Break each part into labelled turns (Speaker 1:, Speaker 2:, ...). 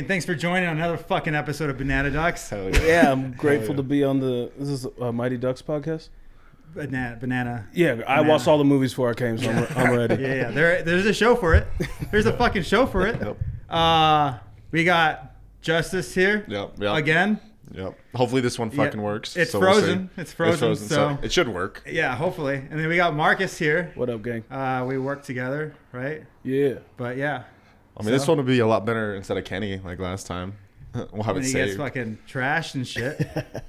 Speaker 1: and thanks for joining on another fucking episode of Banana Ducks.
Speaker 2: Hell yeah.
Speaker 3: Yeah, I'm grateful to be on the. This is Mighty Ducks podcast.
Speaker 1: Banana.
Speaker 3: Yeah, I watched all the movies before I came, so I'm ready.
Speaker 1: Yeah. There's a show for it. There's a fucking show for it.
Speaker 2: Yep.
Speaker 1: We got Justice here.
Speaker 2: Yep.
Speaker 1: Again.
Speaker 2: Yep. Hopefully this one fucking works.
Speaker 1: It's
Speaker 2: so
Speaker 1: frozen.
Speaker 2: We'll
Speaker 1: It's frozen. So
Speaker 2: it should work.
Speaker 1: yeah, hopefully. And then we got Marcus here.
Speaker 3: What up, gang?
Speaker 1: We work together, right?
Speaker 3: Yeah.
Speaker 1: But yeah.
Speaker 2: I mean, this one will be a lot better instead of Kenny like last time. We'll have
Speaker 1: When
Speaker 2: it
Speaker 1: he
Speaker 2: saved.
Speaker 1: gets fucking trashed and shit.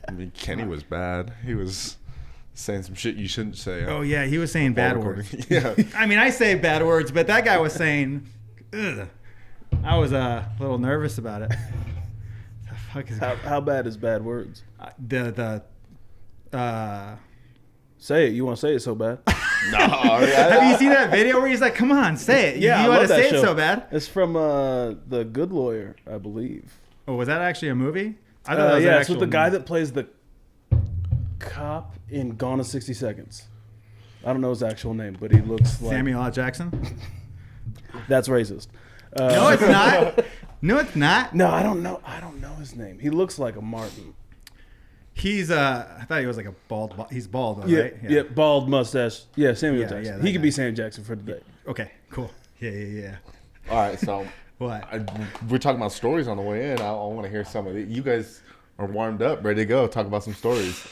Speaker 2: I mean, Kenny was bad. He was saying some shit you shouldn't say.
Speaker 1: Oh yeah, he was saying bad words.
Speaker 2: Yeah.
Speaker 1: I mean, I say bad words, but that guy was saying, ugh. I was a little nervous about it. The fuck is
Speaker 3: How bad is bad words? Say it. You want to say it so bad?
Speaker 2: No.
Speaker 1: Have you seen that video where he's like, "Come on, say it.
Speaker 3: Yeah,
Speaker 1: you
Speaker 3: I
Speaker 1: want to
Speaker 3: love that
Speaker 1: say
Speaker 3: show.
Speaker 1: it so bad."
Speaker 3: It's from The Good Lawyer, I believe.
Speaker 1: Oh, was that actually a movie? I thought that was an
Speaker 3: Yeah, it's with the
Speaker 1: actual
Speaker 3: guy
Speaker 1: movie.
Speaker 3: that plays the cop in Gone in 60 Seconds. I don't know his actual name, but he looks like
Speaker 1: Samuel L. Jackson.
Speaker 3: That's racist.
Speaker 1: No, it's not. No, it's not.
Speaker 3: No, I don't know. I don't know his name. He looks like a Martin.
Speaker 1: He's I thought he was like a bald. He's bald, though,
Speaker 3: Yeah,
Speaker 1: right?
Speaker 3: yeah, bald mustache. Yeah, Samuel
Speaker 1: Yeah,
Speaker 3: Jackson.
Speaker 1: yeah, that
Speaker 3: He could
Speaker 1: guy.
Speaker 3: be Sam Jackson for today.
Speaker 1: Okay, cool. Yeah.
Speaker 2: All right, so
Speaker 1: What?
Speaker 2: we're talking about stories on the way in. I want to hear some of it. You guys are warmed up, ready to go. Talk about some stories.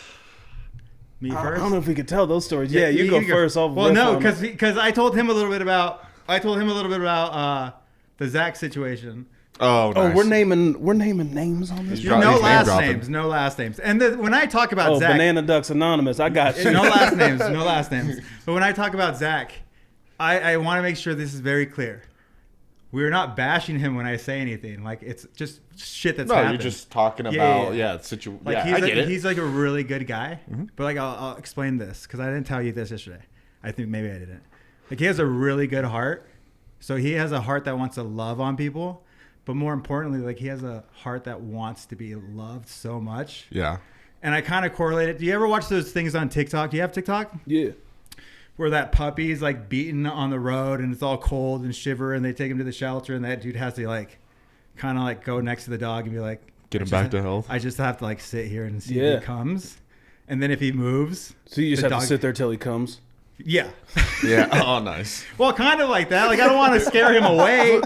Speaker 1: Me
Speaker 3: I
Speaker 1: first.
Speaker 3: don't know if we could tell those stories. Yeah, you go first. I'll
Speaker 1: Well,
Speaker 3: riff
Speaker 1: no,
Speaker 3: on it.
Speaker 1: because I told him a little bit about. The Zach situation.
Speaker 2: Oh, nice.
Speaker 3: Oh, we're naming names on this.
Speaker 2: He's He's
Speaker 1: No
Speaker 2: name
Speaker 1: last
Speaker 2: dropping.
Speaker 1: names. No last names. And when I talk about
Speaker 3: Oh,
Speaker 1: Zach,
Speaker 3: Banana Ducks Anonymous. I got you.
Speaker 1: no last names. No last names. But when I talk about Zach, I want to make sure this is very clear. We're not bashing him when I say anything. Like, it's just shit that's
Speaker 2: No,
Speaker 1: happened.
Speaker 2: you're just talking
Speaker 1: Yeah,
Speaker 2: about
Speaker 1: yeah. Like,
Speaker 2: yeah,
Speaker 1: he's
Speaker 2: I get it.
Speaker 1: he's like a really good guy.
Speaker 2: Mm-hmm.
Speaker 1: But like, I'll explain this because I didn't tell you this yesterday. I think maybe I didn't. Like, he has a really good heart. So he has a heart that wants to love on people. But more importantly, like, he has a heart that wants to be loved so much.
Speaker 2: Yeah.
Speaker 1: And I kind of correlate it. Do you ever watch those things on TikTok? Do you have TikTok?
Speaker 3: Yeah.
Speaker 1: Where that puppy's like beaten on the road and it's all cold and shiver and they take him to the shelter and that dude has to like kind of like go next to the dog and be like,
Speaker 2: Get him
Speaker 1: "I
Speaker 2: back
Speaker 1: just-
Speaker 2: to health."
Speaker 1: I just have to like sit here and see
Speaker 3: Yeah.
Speaker 1: if he comes. And then if he moves,
Speaker 3: So you just
Speaker 1: the
Speaker 3: have
Speaker 1: dog-
Speaker 3: to sit there till he comes.
Speaker 1: Yeah.
Speaker 2: Yeah. Oh, nice.
Speaker 1: Well, kind of like that. Like, I don't want to scare him away.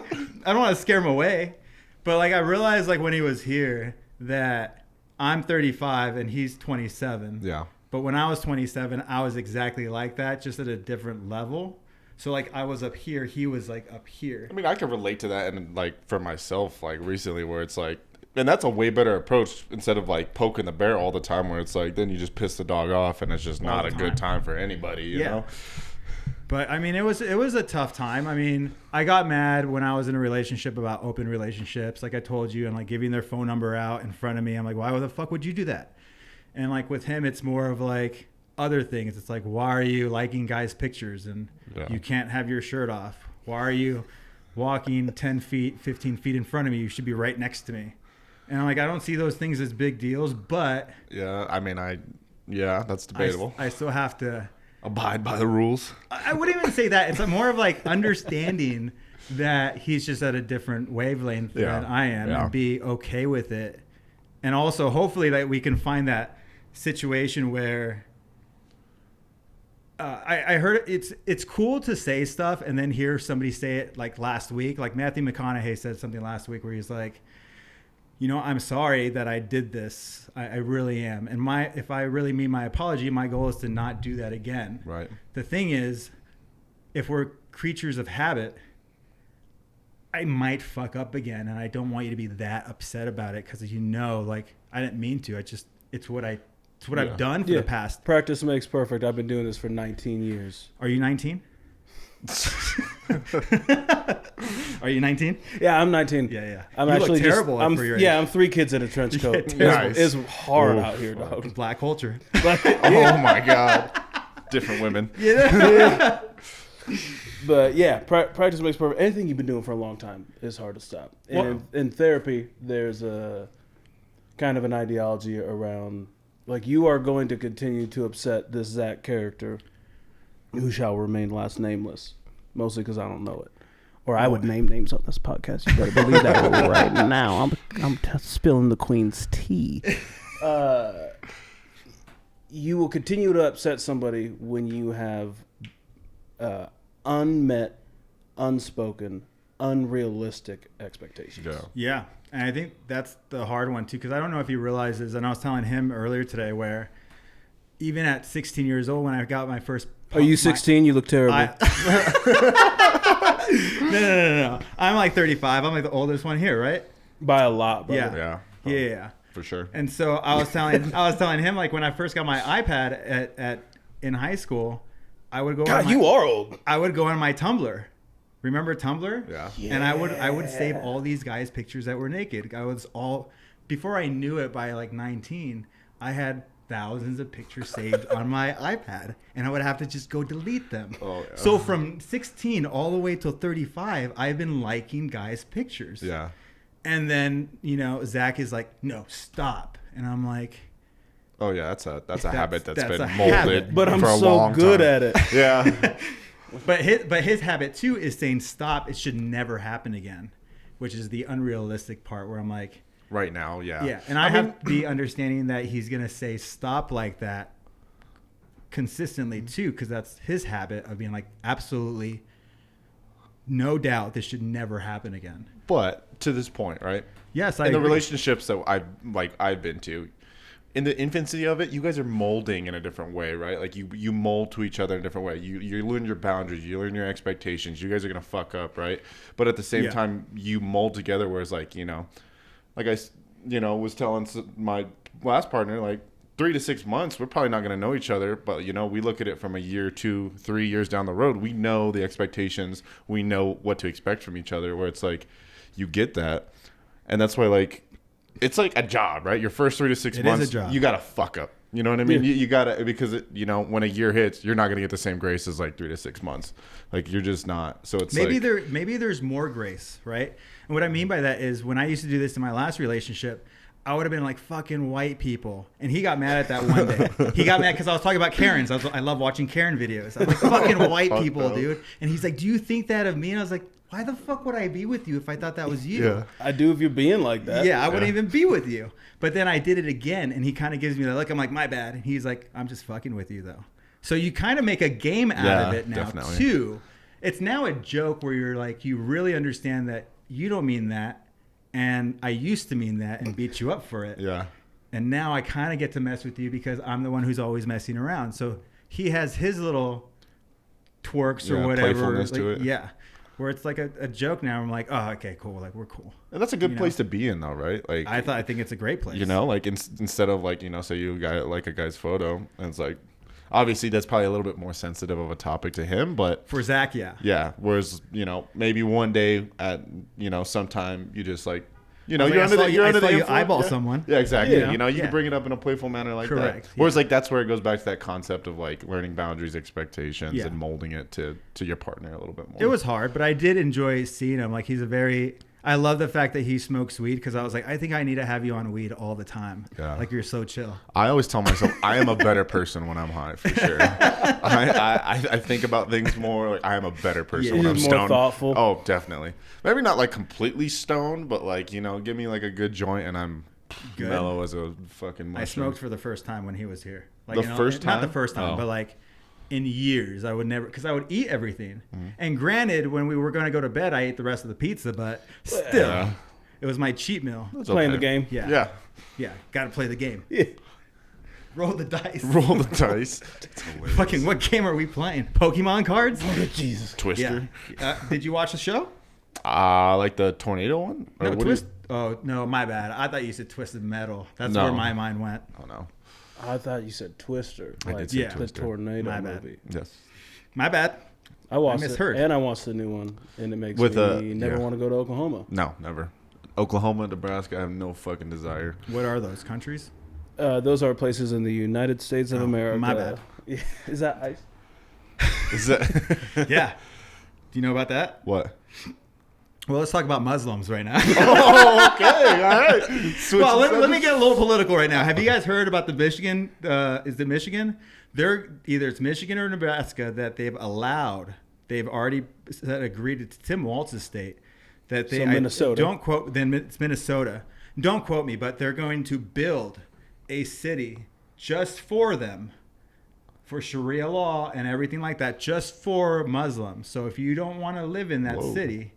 Speaker 1: I don't want to scare him away. But like, I realized like when he was here that I'm 35 and he's 27.
Speaker 2: Yeah.
Speaker 1: But when I was 27, I was exactly like that, just at a different level. So like, I was up here, he was like up here.
Speaker 2: I mean, I can relate to that, and like for myself, like recently, where it's like, and that's a way better approach instead of like poking the bear all the time, where it's like then you just piss the dog off, and it's just
Speaker 1: All
Speaker 2: not
Speaker 1: the
Speaker 2: a
Speaker 1: time.
Speaker 2: good time for anybody, you know?
Speaker 1: But I mean, it was a tough time. I mean, I got mad when I was in a relationship about open relationships, like I told you, and like giving their phone number out in front of me. I'm like, why the fuck would you do that? And like with him, it's more of like other things. It's like, why are you liking guys' pictures and you can't have your shirt off? Why are you walking 10 feet, 15 feet in front of me? You should be right next to me. And I'm like, I don't see those things as big deals, but
Speaker 2: Yeah. I mean, that's debatable.
Speaker 1: I still have to
Speaker 2: Abide by the rules.
Speaker 1: I wouldn't even say that. It's more of like understanding that he's just at a different wavelength than I am and be okay with it. And also hopefully that we can find that situation where I heard it's cool to say stuff and then hear somebody say it like last week. Like Matthew McConaughey said something last week where he's like, you know, I'm sorry that I did this. I really am. And if I really mean my apology, my goal is to not do that again.
Speaker 2: Right.
Speaker 1: The thing is, if we're creatures of habit, I might fuck up again. And I don't want you to be that upset about it because, you know, like, I didn't mean to. It's what I've done for the past.
Speaker 3: Practice makes perfect. I've been doing this for 19 years.
Speaker 1: Are you 19? Are you 19?
Speaker 3: Yeah, I'm 19.
Speaker 1: Yeah.
Speaker 3: I'm
Speaker 1: You look
Speaker 3: actually
Speaker 1: terrible
Speaker 3: I'm,
Speaker 1: for your
Speaker 3: yeah,
Speaker 1: age.
Speaker 3: I'm 3 kids in a trench coat.
Speaker 2: Nice.
Speaker 3: It's hard
Speaker 2: Oof.
Speaker 3: out here, dog.
Speaker 1: Black culture.
Speaker 2: Oh my God. Different women.
Speaker 1: Yeah.
Speaker 3: But yeah, practice makes perfect. Anything you've been doing for a long time is hard to stop. And in therapy, there's a kind of an ideology around, like, you are going to continue to upset this Zach character who shall remain last nameless, mostly because I don't know it. or I would name names on this podcast. You better believe that right now. I'm spilling the queen's tea. You will continue to upset somebody when you have unmet, unspoken, unrealistic expectations.
Speaker 1: Yeah. And I think that's the hard one too, because I don't know if he realizes, and I was telling him earlier today, where even at 16 years old, when I got my first...
Speaker 3: Are you 16? You look terrible.
Speaker 1: No. I'm like 35. I'm like the oldest one here, right?
Speaker 3: By a lot, brother.
Speaker 1: Yeah.
Speaker 2: For sure.
Speaker 1: And so I was telling him, like, when I first got my iPad in high school, I would go.
Speaker 3: God, you are old.
Speaker 1: I would go on my Tumblr. Remember Tumblr?
Speaker 2: Yeah.
Speaker 1: And I would save all these guys' pictures that were naked. Before I knew it, by like 19, I had thousands of pictures saved on my iPad, and I would have to just go delete them.
Speaker 2: Oh, yeah.
Speaker 1: So from 16 all the way till 35, I've been liking guys' pictures.
Speaker 2: Yeah.
Speaker 1: And then, Zach is like, no, stop. And I'm like,
Speaker 2: oh yeah, that's a habit that's been
Speaker 1: a
Speaker 2: molded
Speaker 1: habit.
Speaker 3: But I'm
Speaker 2: for a
Speaker 3: so
Speaker 2: long
Speaker 3: good
Speaker 2: time.
Speaker 3: at it.
Speaker 2: Yeah.
Speaker 1: But his habit too is saying stop. It should never happen again, which is the unrealistic part where I'm like,
Speaker 2: Right now, yeah.
Speaker 1: yeah. And I have the understanding that he's gonna say stop like that consistently too, because that's his habit of being like, absolutely, no doubt, this should never happen again.
Speaker 2: But to this point, right?
Speaker 1: Yes, I
Speaker 2: in the
Speaker 1: agree.
Speaker 2: relationships that I've been to, in the infancy of it, you guys are molding in a different way, right? Like you mold to each other in a different way. You learn your boundaries, you learn your expectations. You guys are gonna fuck up, right? But at the same time, you mold together. Whereas, like I was telling my last partner, like 3 to 6 months, we're probably not gonna know each other. But we look at it from a year, 2, 3 years down the road. We know the expectations. We know what to expect from each other. Where it's like, you get that, and that's why it's like a job, right? Your first 3 to 6 months,
Speaker 1: is a job.
Speaker 2: you gotta fuck up. You know what I mean?
Speaker 3: Yeah.
Speaker 2: You gotta, because when a year hits, you're not gonna get the same grace as like 3 to 6 months. Like you're just not. So it's
Speaker 1: maybe
Speaker 2: like,
Speaker 1: maybe there's more grace, right? And what I mean by that is when I used to do this in my last relationship, I would have been like, fucking white people. And he got mad at that one day. He got mad because I was talking about Karens. I love watching Karen videos. I was like, fucking white people, dude. And he's like, do you think that of me? And I was like, why the fuck would I be with you if I thought that was you?
Speaker 2: Yeah.
Speaker 3: I do if you're being like that.
Speaker 1: Yeah, I wouldn't even be with you. But then I did it again, and he kind of gives me that look. I'm like, my bad. And he's like, I'm just fucking with you, though. So you kind of make a game out of it now,
Speaker 2: definitely.
Speaker 1: too. It's now a joke where you're like, you really understand that you don't mean that, and I used to mean that and beat you up for it.
Speaker 2: Yeah.
Speaker 1: And now I kind of get to mess with you because I'm the one who's always messing around. So he has his little twerks or whatever.
Speaker 2: Playfulness to it.
Speaker 1: Yeah. Where it's like a joke now. I'm like, oh, okay, cool. Like, we're cool.
Speaker 2: And that's a good place to be in, though, right? Like
Speaker 1: I think it's a great place.
Speaker 2: like instead of like say you like a guy's photo, and it's like, obviously that's probably a little bit more sensitive of a topic to him, but
Speaker 1: For Zach, yeah.
Speaker 2: yeah. Whereas maybe one day at sometime you just like.
Speaker 1: Like,
Speaker 2: you're under the
Speaker 1: you
Speaker 2: influence.
Speaker 1: eyeball
Speaker 2: Yeah.
Speaker 1: someone.
Speaker 2: Yeah, exactly.
Speaker 1: Yeah.
Speaker 2: You
Speaker 1: Yeah.
Speaker 2: can bring it up in a playful manner like
Speaker 1: Correct.
Speaker 2: that. Whereas
Speaker 1: Yeah.
Speaker 2: like that's where it goes back to that concept of like learning boundaries, expectations,
Speaker 1: Yeah.
Speaker 2: and molding it to your partner a little bit more.
Speaker 1: It was hard, but I did enjoy seeing him. Like, I love the fact that he smokes weed because I was like, I think I need to have you on weed all the time.
Speaker 2: Yeah.
Speaker 1: Like, you're so chill.
Speaker 2: I always tell myself I am a better person when I'm high, for sure. I think about things more. Like I am a better person
Speaker 1: Yeah.
Speaker 2: when I'm
Speaker 3: More
Speaker 2: stoned.
Speaker 3: thoughtful.
Speaker 2: Oh, definitely. Maybe not like completely stoned, but like give me like a good joint and I'm
Speaker 1: Good.
Speaker 2: mellow as a fucking mushroom.
Speaker 1: I smoked for the first time when he was here. Like,
Speaker 2: The first
Speaker 1: Not the
Speaker 2: time?
Speaker 1: first time,
Speaker 2: Oh.
Speaker 1: but like in years, I would never, because I would eat everything. And granted, when we were going to go to bed, I ate the rest of the pizza, but still,
Speaker 2: Yeah.
Speaker 1: it was my cheat meal.
Speaker 2: It's
Speaker 3: Playing
Speaker 2: okay.
Speaker 3: the game.
Speaker 1: Yeah.
Speaker 2: Yeah.
Speaker 1: Yeah. Got to play the game.
Speaker 3: Yeah.
Speaker 1: Roll the dice.
Speaker 2: Roll the dice. It's hilarious.
Speaker 1: Fucking, what game are we playing? Pokemon cards?
Speaker 3: Jesus.
Speaker 2: Twister.
Speaker 1: Yeah. Did you watch the show?
Speaker 2: Like the tornado one? Or
Speaker 1: No,
Speaker 2: what do
Speaker 1: Twist. Oh, no, my bad. I thought you said Twisted Metal. That's
Speaker 2: No.
Speaker 1: where my mind went.
Speaker 2: Oh no.
Speaker 3: I thought you said Twister.
Speaker 2: I
Speaker 3: Like
Speaker 2: did say
Speaker 1: Yeah.
Speaker 3: the
Speaker 2: Twister.
Speaker 3: tornado
Speaker 1: My bad.
Speaker 3: movie.
Speaker 2: Yes.
Speaker 1: My bad.
Speaker 3: I watched it,
Speaker 1: misheard.
Speaker 3: and I watched the new one, and it makes
Speaker 2: With,
Speaker 3: me never
Speaker 2: yeah.
Speaker 3: want to go to Oklahoma.
Speaker 2: No, never. Oklahoma, Nebraska, I have no fucking desire.
Speaker 1: What are those countries?
Speaker 3: Those are places in the United States of
Speaker 1: Oh,
Speaker 3: America.
Speaker 1: my bad.
Speaker 3: Yeah. Is that ice?
Speaker 2: Is that
Speaker 1: Yeah. Do you know about that?
Speaker 2: what?
Speaker 1: Well, let's talk about Muslims right now.
Speaker 2: Oh, okay, all right. Switch
Speaker 1: Well, let me
Speaker 2: subjects.
Speaker 1: get a little political right now. Have you guys heard about the Michigan? Is it Michigan? It's Michigan or Nebraska that they've allowed they've already agreed to Tim Walz's state that they
Speaker 3: Minnesota.
Speaker 1: don't quote. Then it's Minnesota. Don't quote me, but they're going to build a city just for them, for Sharia law and everything like that, just for Muslims. So if you don't want to live in that city,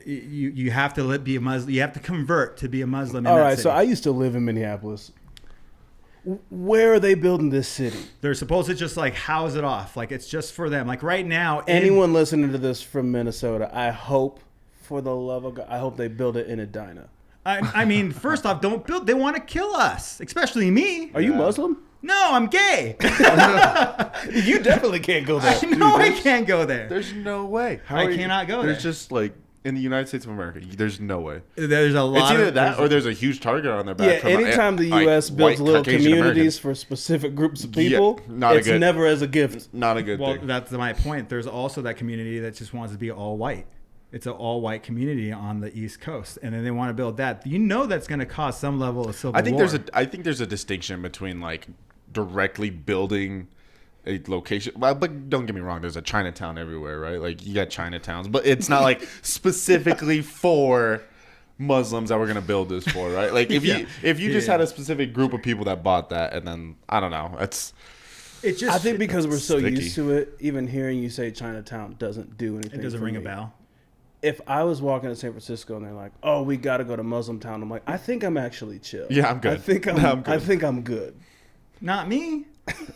Speaker 1: you have to be a Muslim. You have to convert to be a Muslim.
Speaker 3: All right, so I used to live in Minneapolis. Where are they building this city?
Speaker 1: They're supposed to just like house it off, like it's just for them. Like right now,
Speaker 3: Anyone listening to this from Minnesota, I hope, for the love of God, I hope they build it in Edina.
Speaker 1: I mean, first off, don't build. They want to kill us, especially me.
Speaker 3: Are you Muslim?
Speaker 1: No, I'm gay.
Speaker 3: You definitely can't go there.
Speaker 1: I can't go there.
Speaker 2: There's no way.
Speaker 1: I cannot go there.
Speaker 2: There's just like in the United States of America, there's no way.
Speaker 1: There's a lot.
Speaker 2: It's either that or there's a huge target on their back.
Speaker 3: Yeah,
Speaker 2: from
Speaker 3: anytime the U.S. builds
Speaker 2: white
Speaker 3: little
Speaker 2: Caucasian
Speaker 3: communities
Speaker 2: Americans.
Speaker 3: for specific groups of people,
Speaker 2: not
Speaker 3: it's never as a gift.
Speaker 2: Not a good
Speaker 1: Well,
Speaker 2: thing.
Speaker 1: that's my point. There's also that community that just wants to be all white. It's an all-white community on the East Coast, and then they want to build that. You know that's going to cause some level of civil war.
Speaker 2: I think there's a distinction between like directly building a location. Well, but don't get me wrong, there's a Chinatown everywhere, right? Like you got Chinatowns, but it's not like specifically for Muslims that we're gonna build this for, right? Like if you just had a specific group of people that bought that, and then I don't know, it's
Speaker 1: just.
Speaker 3: I think because we're so
Speaker 2: sticky.
Speaker 3: used to it, even hearing you say Chinatown doesn't do anything.
Speaker 1: It doesn't
Speaker 3: for
Speaker 1: ring a
Speaker 3: me.
Speaker 1: bell.
Speaker 3: If I was walking to San Francisco and they're like, "Oh, we got to go to Muslim town," I'm like, "I think I'm actually chill.
Speaker 2: Yeah, I'm good.
Speaker 3: I think I'm
Speaker 2: No, I'm good.
Speaker 3: I think I'm good."
Speaker 1: Not me.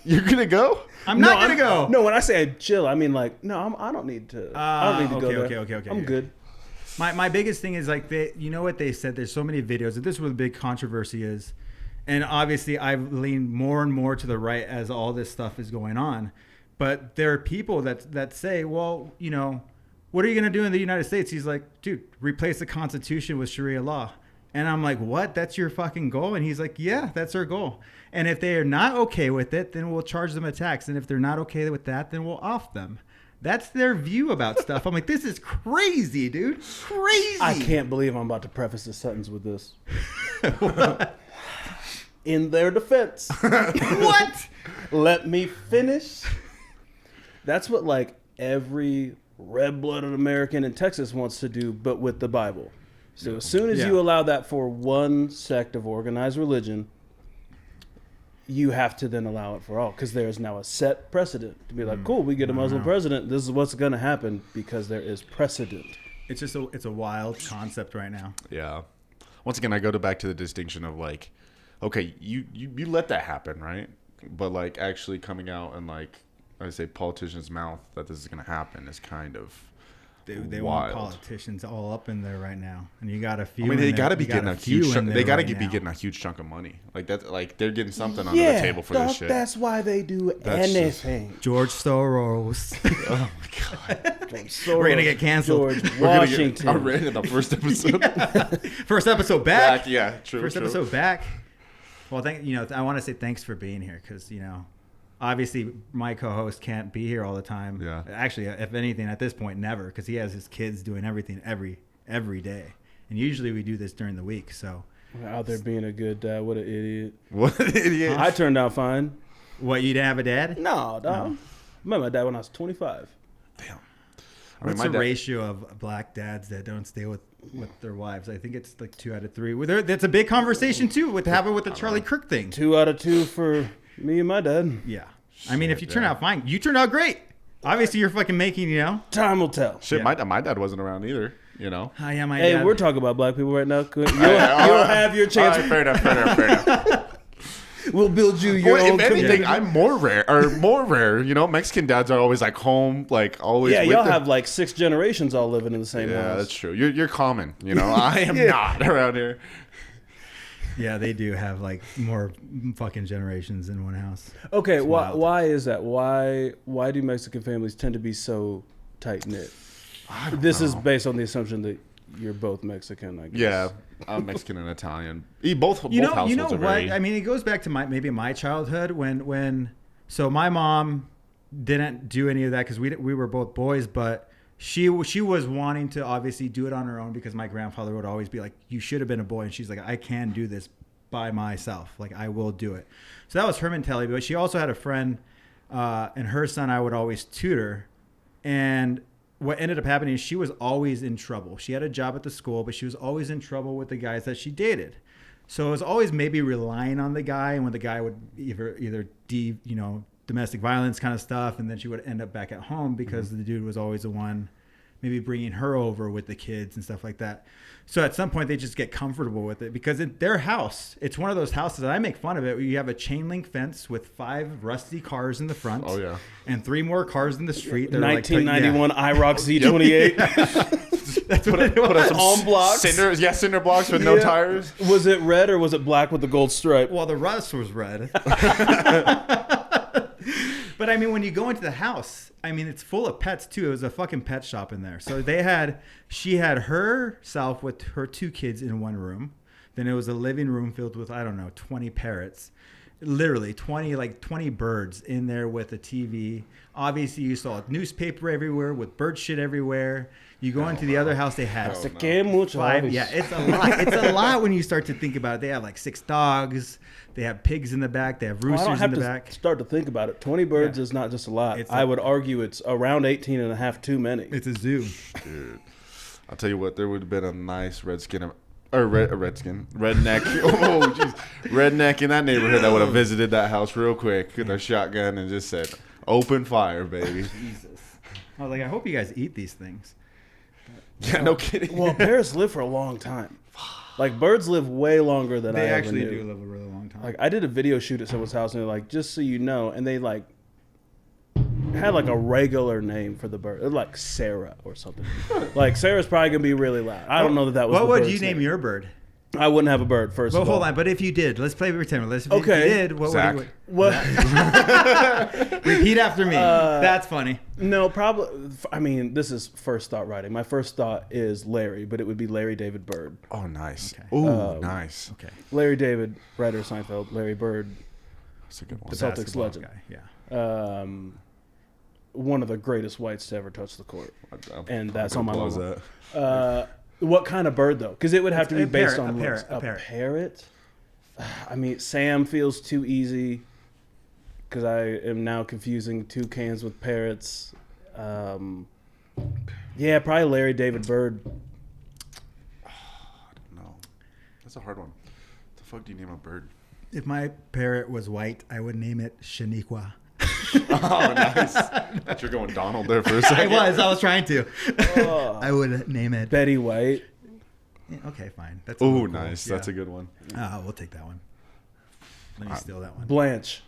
Speaker 2: you're gonna go.
Speaker 1: I'm not gonna go.
Speaker 3: No, when I say chill, I mean like, no, I don't need to. I don't need to go there.
Speaker 1: Okay.
Speaker 3: I'm good.
Speaker 1: My biggest thing is like you know what they said. There's so many videos. This is where the big controversy is, and obviously I've leaned more and more to the right as all this stuff is going on. But there are people that say, well, you know, what are you gonna do in the United States? He's like, dude, replace the Constitution with Sharia law. And I'm like, what? That's your fucking goal? And he's like, yeah, that's our goal. And if they are not okay with it, then we'll charge them a tax. And if they're not okay with that, then we'll off them. That's their view about stuff. I'm like, this is crazy, dude. Crazy.
Speaker 3: I can't believe I'm about to preface this sentence with this. In their defense.
Speaker 1: What?
Speaker 3: Let me finish. That's what like every red-blooded American in Texas wants to do, but with the Bible. So as soon as you allow that for one sect of organized religion, you have to then allow it for all, because there is now a set precedent to be like, cool, we get a Muslim president. This is what's going to happen because there is precedent.
Speaker 1: It's just it's a wild concept right now.
Speaker 2: Yeah. Once again, I go back to the distinction of like, okay, you let that happen, right? But like actually coming out and like I say politicians' mouth that this is going to happen is kind of
Speaker 1: They
Speaker 2: wild.
Speaker 1: want politicians all up in there right now, and you got a few.
Speaker 2: I mean, they
Speaker 1: in
Speaker 2: got to
Speaker 1: there-
Speaker 2: be
Speaker 1: you got
Speaker 2: getting a huge.
Speaker 1: few in
Speaker 2: They
Speaker 1: there
Speaker 2: got to
Speaker 1: right
Speaker 2: be
Speaker 1: now.
Speaker 2: getting a huge chunk of money. Like that's like they're getting something under the table for this shit.
Speaker 3: That's why they do
Speaker 2: That's just-
Speaker 3: anything.
Speaker 1: George Soros.
Speaker 2: Oh my god.
Speaker 3: We're
Speaker 1: gonna get canceled.
Speaker 3: George
Speaker 2: We're gonna
Speaker 3: Washington.
Speaker 2: get already in the first episode.
Speaker 1: First episode back.
Speaker 2: Back, yeah, true.
Speaker 1: First
Speaker 2: true.
Speaker 1: episode back. Well, I want to say thanks for being here because obviously my co-host can't be here all the time.
Speaker 2: Yeah.
Speaker 1: Actually, if anything, at this point, never, because he has his kids doing everything every day, and usually we do this during the week. So
Speaker 3: Out there being a good dad. What an idiot.
Speaker 2: What an idiot.
Speaker 3: I turned out fine.
Speaker 1: what, you didn't have a dad?
Speaker 3: No, dog. I met my dad when I was 25.
Speaker 2: Damn.
Speaker 1: What's the ratio of black dads that don't stay with their wives? I think it's like 2 out of 3. That's a big conversation too with the Charlie Kirk thing.
Speaker 3: 2 out of 2 for me and my dad.
Speaker 1: Yeah. I mean, if you turn out fine, you turned out great. Obviously, you're fucking making,
Speaker 3: Time will tell.
Speaker 2: Shit,
Speaker 1: Yeah.
Speaker 2: my dad wasn't around either,
Speaker 1: I am my
Speaker 3: Hey,
Speaker 1: dad.
Speaker 3: we're talking about black people right now. You'll have your chance.
Speaker 2: All right, fair enough.
Speaker 3: We'll build you your
Speaker 2: Well,
Speaker 3: own
Speaker 2: if anything,
Speaker 3: community.
Speaker 2: I'm more rare. Mexican dads are always like home, like always.
Speaker 3: Yeah,
Speaker 2: with
Speaker 3: y'all
Speaker 2: them.
Speaker 3: have like 6 generations all living in the same
Speaker 2: Yeah,
Speaker 3: house.
Speaker 2: that's true. You're common. I am not around here.
Speaker 1: Yeah, they do have like more fucking generations in one house.
Speaker 3: Okay,
Speaker 1: It's
Speaker 3: why,
Speaker 1: wild.
Speaker 3: why is that? Why do Mexican families tend to be so tight knit? This is based on the assumption that you're both Mexican, I guess.
Speaker 2: Yeah, I'm Mexican and Italian. Both
Speaker 1: You know
Speaker 2: households are
Speaker 1: what?
Speaker 2: very.
Speaker 1: I mean, it goes back to maybe my childhood when so my mom didn't do any of that because we were both boys, but she was wanting to obviously do it on her own because my grandfather would always be like, "You should have been a boy," and she's like, "I can do this by myself. Like I will do it." So that was her mentality. But she also had a friend, and her son I would always tutor. And what ended up happening is she was always in trouble. She had a job at the school, but she was always in trouble with the guys that she dated. So it was always maybe relying on the guy, and when the guy would either domestic violence kind of stuff, and then she would end up back at home because the dude was always the one maybe bringing her over with the kids and stuff like that. So at some point they just get comfortable with it because in their house, it's one of those houses that I make fun of it, where you have a chain link fence with 5 rusty cars in the front.
Speaker 2: Oh yeah.
Speaker 1: And 3 more cars in the street. They're
Speaker 3: 1991 IROC Z28.
Speaker 1: That's what it was.
Speaker 2: Put some
Speaker 3: On blocks.
Speaker 2: cinder blocks with no tires.
Speaker 3: Was it red or was it black with the gold stripe?
Speaker 1: Well, the rust was red. But I mean, when you go into the house, I mean, it's full of pets too. It was a fucking pet shop in there. So she had herself with her 2 kids in one room. Then it was a living room filled with, I don't know, 20 parrots. Literally 20 birds in there with a TV. Obviously, you saw newspaper everywhere with bird shit everywhere. You go into the other house, they had 5. Yeah, it's a lot. It's a lot when you start to think about it. They have like 6 dogs. They have pigs in the back. They have roosters in the back.
Speaker 3: Start to think about it. 20 birds is not just a lot. I would argue it's around 18 and a half too many.
Speaker 1: It's a zoo.
Speaker 2: Dude, I'll tell you what. There would have been a nice redneck. Oh, jeez, redneck in that neighborhood that would have visited that house real quick with a shotgun and just said, "Open fire, baby."
Speaker 1: Jesus. I was like, I hope you guys eat these things.
Speaker 2: Yeah, no kidding.
Speaker 3: Well, parrots live for a long time. Like, birds live way longer than I ever knew.
Speaker 1: They actually do live a really long time.
Speaker 3: Like, I did a video shoot at someone's house, and they're like, just so you know, and they like had like a regular name for the bird. It was like Sarah or something. Like, Sarah's probably gonna be really loud. I don't know that was.
Speaker 1: What
Speaker 3: the
Speaker 1: would
Speaker 3: bird's
Speaker 1: you name your bird?
Speaker 3: I wouldn't have a bird, first of all.
Speaker 1: Well, hold on. But if you did, let's play pretend. If
Speaker 3: Okay.
Speaker 1: you did, what
Speaker 2: Zach.
Speaker 1: would you...
Speaker 3: What?
Speaker 1: Repeat after me. That's funny.
Speaker 3: No, probably. I mean, this is first thought writing. My first thought is Larry, but it would be Larry David Bird.
Speaker 2: Oh, nice.
Speaker 1: Okay.
Speaker 2: Ooh, nice.
Speaker 1: Okay.
Speaker 3: Larry David, writer of Seinfeld. Larry Bird,
Speaker 2: That's a good one.
Speaker 3: The Celtics
Speaker 1: basketball
Speaker 3: legend.
Speaker 1: guy. Yeah.
Speaker 3: One of the greatest whites to ever touch the court. And that's on my
Speaker 2: What was
Speaker 3: mama.
Speaker 2: that?
Speaker 3: What kind of bird, though? Because it would have to be
Speaker 1: a
Speaker 3: based
Speaker 1: parrot,
Speaker 3: on
Speaker 1: a
Speaker 3: looks.
Speaker 1: parrot.
Speaker 3: Parrot? I mean, Sam feels too easy because I am now confusing toucans with parrots. Yeah, probably Larry David Bird.
Speaker 2: No. That's a hard one. The fuck do you name a bird?
Speaker 1: If my parrot was white, I would name it Shaniqua.
Speaker 2: Oh, nice. Thought you're going Donald there for a second.
Speaker 1: I was trying to. I would name it.
Speaker 3: Betty White.
Speaker 1: Yeah, okay, fine. That's
Speaker 2: Oh,
Speaker 1: cool.
Speaker 2: nice.
Speaker 1: Yeah.
Speaker 2: That's a good one.
Speaker 1: We'll take that one. Let me steal that one.
Speaker 3: Blanche.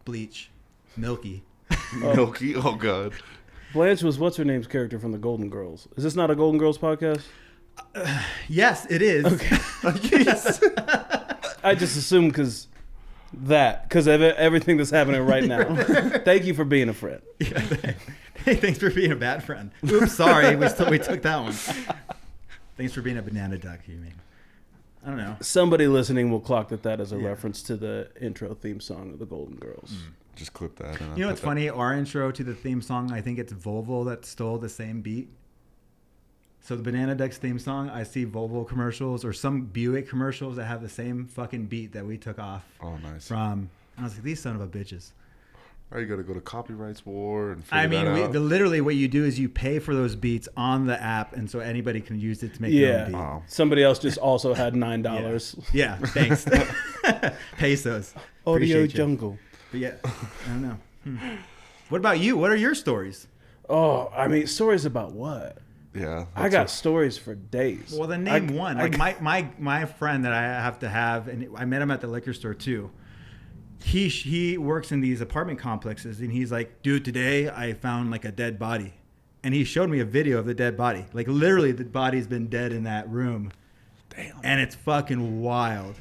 Speaker 1: Bleach. Milky.
Speaker 2: Milky. Oh, God.
Speaker 3: Blanche was what's her name's character from the Golden Girls. Is this not a Golden Girls podcast?
Speaker 1: Yes, it is.
Speaker 3: Okay.
Speaker 1: Yes.
Speaker 3: I just assumed because of everything that's happening right now. Thank you for being a friend.
Speaker 1: Yeah, hey, thanks for being a bad friend. Oops, sorry. We took that one. Thanks for being a banana duck, you mean. I don't know.
Speaker 3: Somebody listening will clock that as a reference to the intro theme song of the Golden Girls.
Speaker 2: Just clip that. And
Speaker 1: You know what's funny? Our intro to the theme song, I think it's Volvo that stole the same beat. So the Banana Ducks theme song, I see Volvo commercials or some Buick commercials that have the same fucking beat that we took off
Speaker 2: Oh, nice.
Speaker 1: from. I was like, these son of a bitches.
Speaker 2: Or you got to go to Copyrights War and figure
Speaker 1: I mean,
Speaker 2: that out.
Speaker 1: literally what you do is you pay for those beats on the app, and so anybody can use it to make their own beat.
Speaker 2: Wow.
Speaker 3: Somebody else just also had $9.
Speaker 1: Yeah, thanks. Pesos.
Speaker 3: Audio
Speaker 1: Appreciate you.
Speaker 3: Jungle.
Speaker 1: But yeah, I don't know. What about you? What are your stories?
Speaker 3: Oh, I mean, stories about what?
Speaker 2: Yeah.
Speaker 3: I got stories for days.
Speaker 1: Well, then name one. Like my friend that I have, and I met him at the liquor store too. He works in these apartment complexes, and he's like, dude, today I found like a dead body, and he showed me a video of the dead body. Like literally, the body's been dead in that room. Damn. And it's fucking wild.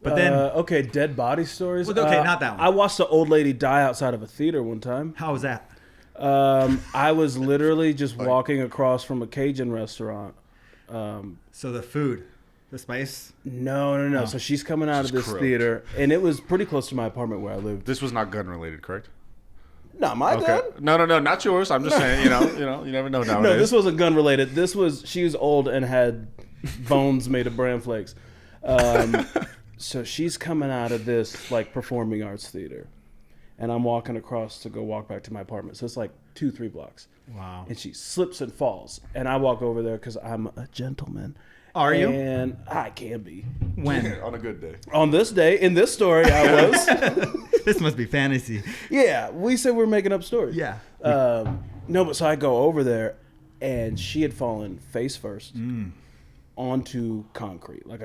Speaker 1: But then,
Speaker 3: okay, dead body stories.
Speaker 1: Well, okay, not that one.
Speaker 3: I watched an old lady die outside of a theater one time.
Speaker 1: how was that?
Speaker 3: I was literally just walking across from a Cajun restaurant.
Speaker 1: So the food, the spice.
Speaker 3: No.
Speaker 1: Oh.
Speaker 3: So she's coming out of this
Speaker 2: croaked.
Speaker 3: theater, and it was pretty close to my apartment where I lived.
Speaker 2: This was not gun related, correct?
Speaker 3: Not my gun.
Speaker 2: No, not yours. I'm just saying, you never know nowadays.
Speaker 3: No, this wasn't gun related. She was old and had bones made of bran flakes. So she's coming out of this like performing arts theater, and I'm walking across to go walk back to my apartment. So it's like 2-3 blocks.
Speaker 1: Wow.
Speaker 3: And she slips and falls, and I walk over there because I'm a gentleman.
Speaker 1: Are you?
Speaker 3: And I can be.
Speaker 1: When?
Speaker 2: On a good day.
Speaker 3: On this day, in this story, I was.
Speaker 1: This must be fantasy.
Speaker 3: Yeah, we said we're making up stories.
Speaker 1: Yeah.
Speaker 3: No, but so I go over there, and she had fallen face first onto concrete, like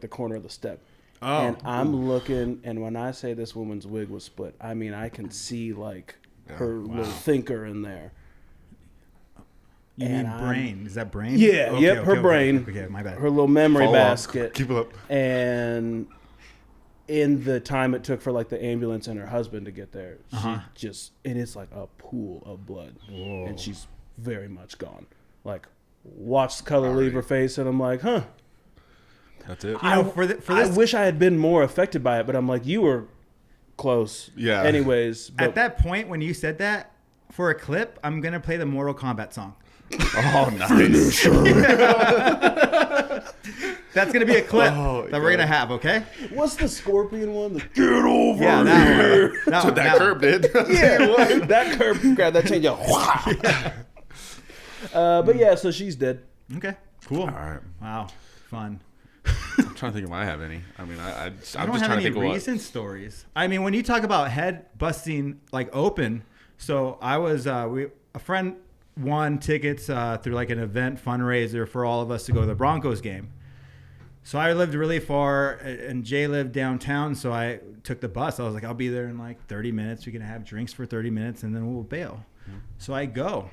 Speaker 3: the corner of the step.
Speaker 1: Oh.
Speaker 3: And I'm looking, and when I say this woman's wig was split, I mean I can see like her little thinker in there.
Speaker 1: You mean brain? Is that brain?
Speaker 3: Yeah,
Speaker 1: Okay,
Speaker 3: yep,
Speaker 1: okay,
Speaker 3: her
Speaker 1: okay.
Speaker 3: brain.
Speaker 1: Okay, my bad.
Speaker 3: Her little memory
Speaker 2: Follow up.
Speaker 3: basket.
Speaker 2: Keep it up.
Speaker 3: And in the time it took for like the ambulance and her husband to get there, she just, and it's like a pool of blood.
Speaker 1: Whoa.
Speaker 3: And she's very much gone. Like, watch the color leave her face, and I'm like, huh.
Speaker 2: That's it.
Speaker 1: You know, for this,
Speaker 3: I wish I had been more affected by it, but I'm like, you were close.
Speaker 2: Yeah.
Speaker 3: Anyways. But
Speaker 1: at that point when you said that, for a clip, I'm gonna play the Mortal Kombat song.
Speaker 2: Oh, nice.
Speaker 1: That's gonna be a clip
Speaker 2: Oh,
Speaker 1: that we're gonna have. Okay.
Speaker 3: what's the scorpion one? The get over
Speaker 1: Yeah, that
Speaker 3: here.
Speaker 1: one.
Speaker 2: That's what that curb did.
Speaker 3: Yeah, that curb grabbed that chain. But yeah, so she's dead.
Speaker 1: Okay. Cool.
Speaker 2: All right.
Speaker 1: Wow. Fun.
Speaker 2: I'm trying to think if I have any. I mean, I'm
Speaker 1: I
Speaker 2: just
Speaker 1: don't
Speaker 2: trying
Speaker 1: have
Speaker 2: to
Speaker 1: any
Speaker 2: think of what.
Speaker 1: recent stories. I mean, when you talk about head busting like open, so I was a friend won tickets through like an event fundraiser for all of us to go to the Broncos game. So I lived really far, and Jay lived downtown, so I took the bus. I was like, I'll be there in like 30 minutes. We can have drinks for 30 minutes, and then we'll bail. So I go,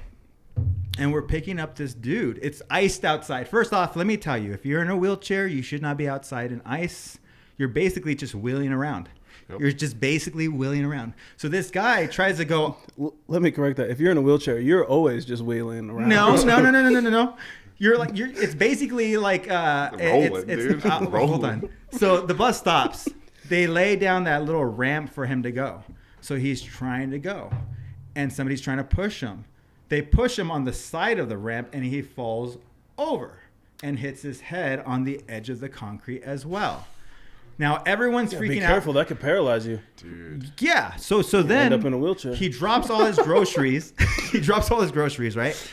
Speaker 1: and we're picking up this dude. It's iced outside. First off, let me tell you, if you're in a wheelchair, you should not be outside in ice. You're basically just wheeling around.
Speaker 2: Yep.
Speaker 1: You're just basically wheeling around. So this guy tries to go,
Speaker 3: Let me correct that. If you're in a wheelchair, you're always just wheeling around.
Speaker 1: no. It's basically like
Speaker 2: Rolling, dude.
Speaker 1: hold
Speaker 2: Rolling.
Speaker 1: on. So the bus stops. They lay down that little ramp for him to go. So he's trying to go, and somebody's trying to push him. They push him on the side of the ramp, and he falls over and hits his head on the edge of the concrete as well. Now everyone's freaking
Speaker 3: Be careful,
Speaker 1: out.
Speaker 3: that could paralyze you.
Speaker 2: Dude.
Speaker 1: Yeah. So then
Speaker 3: End up in a wheelchair.
Speaker 1: he drops all his groceries. Right?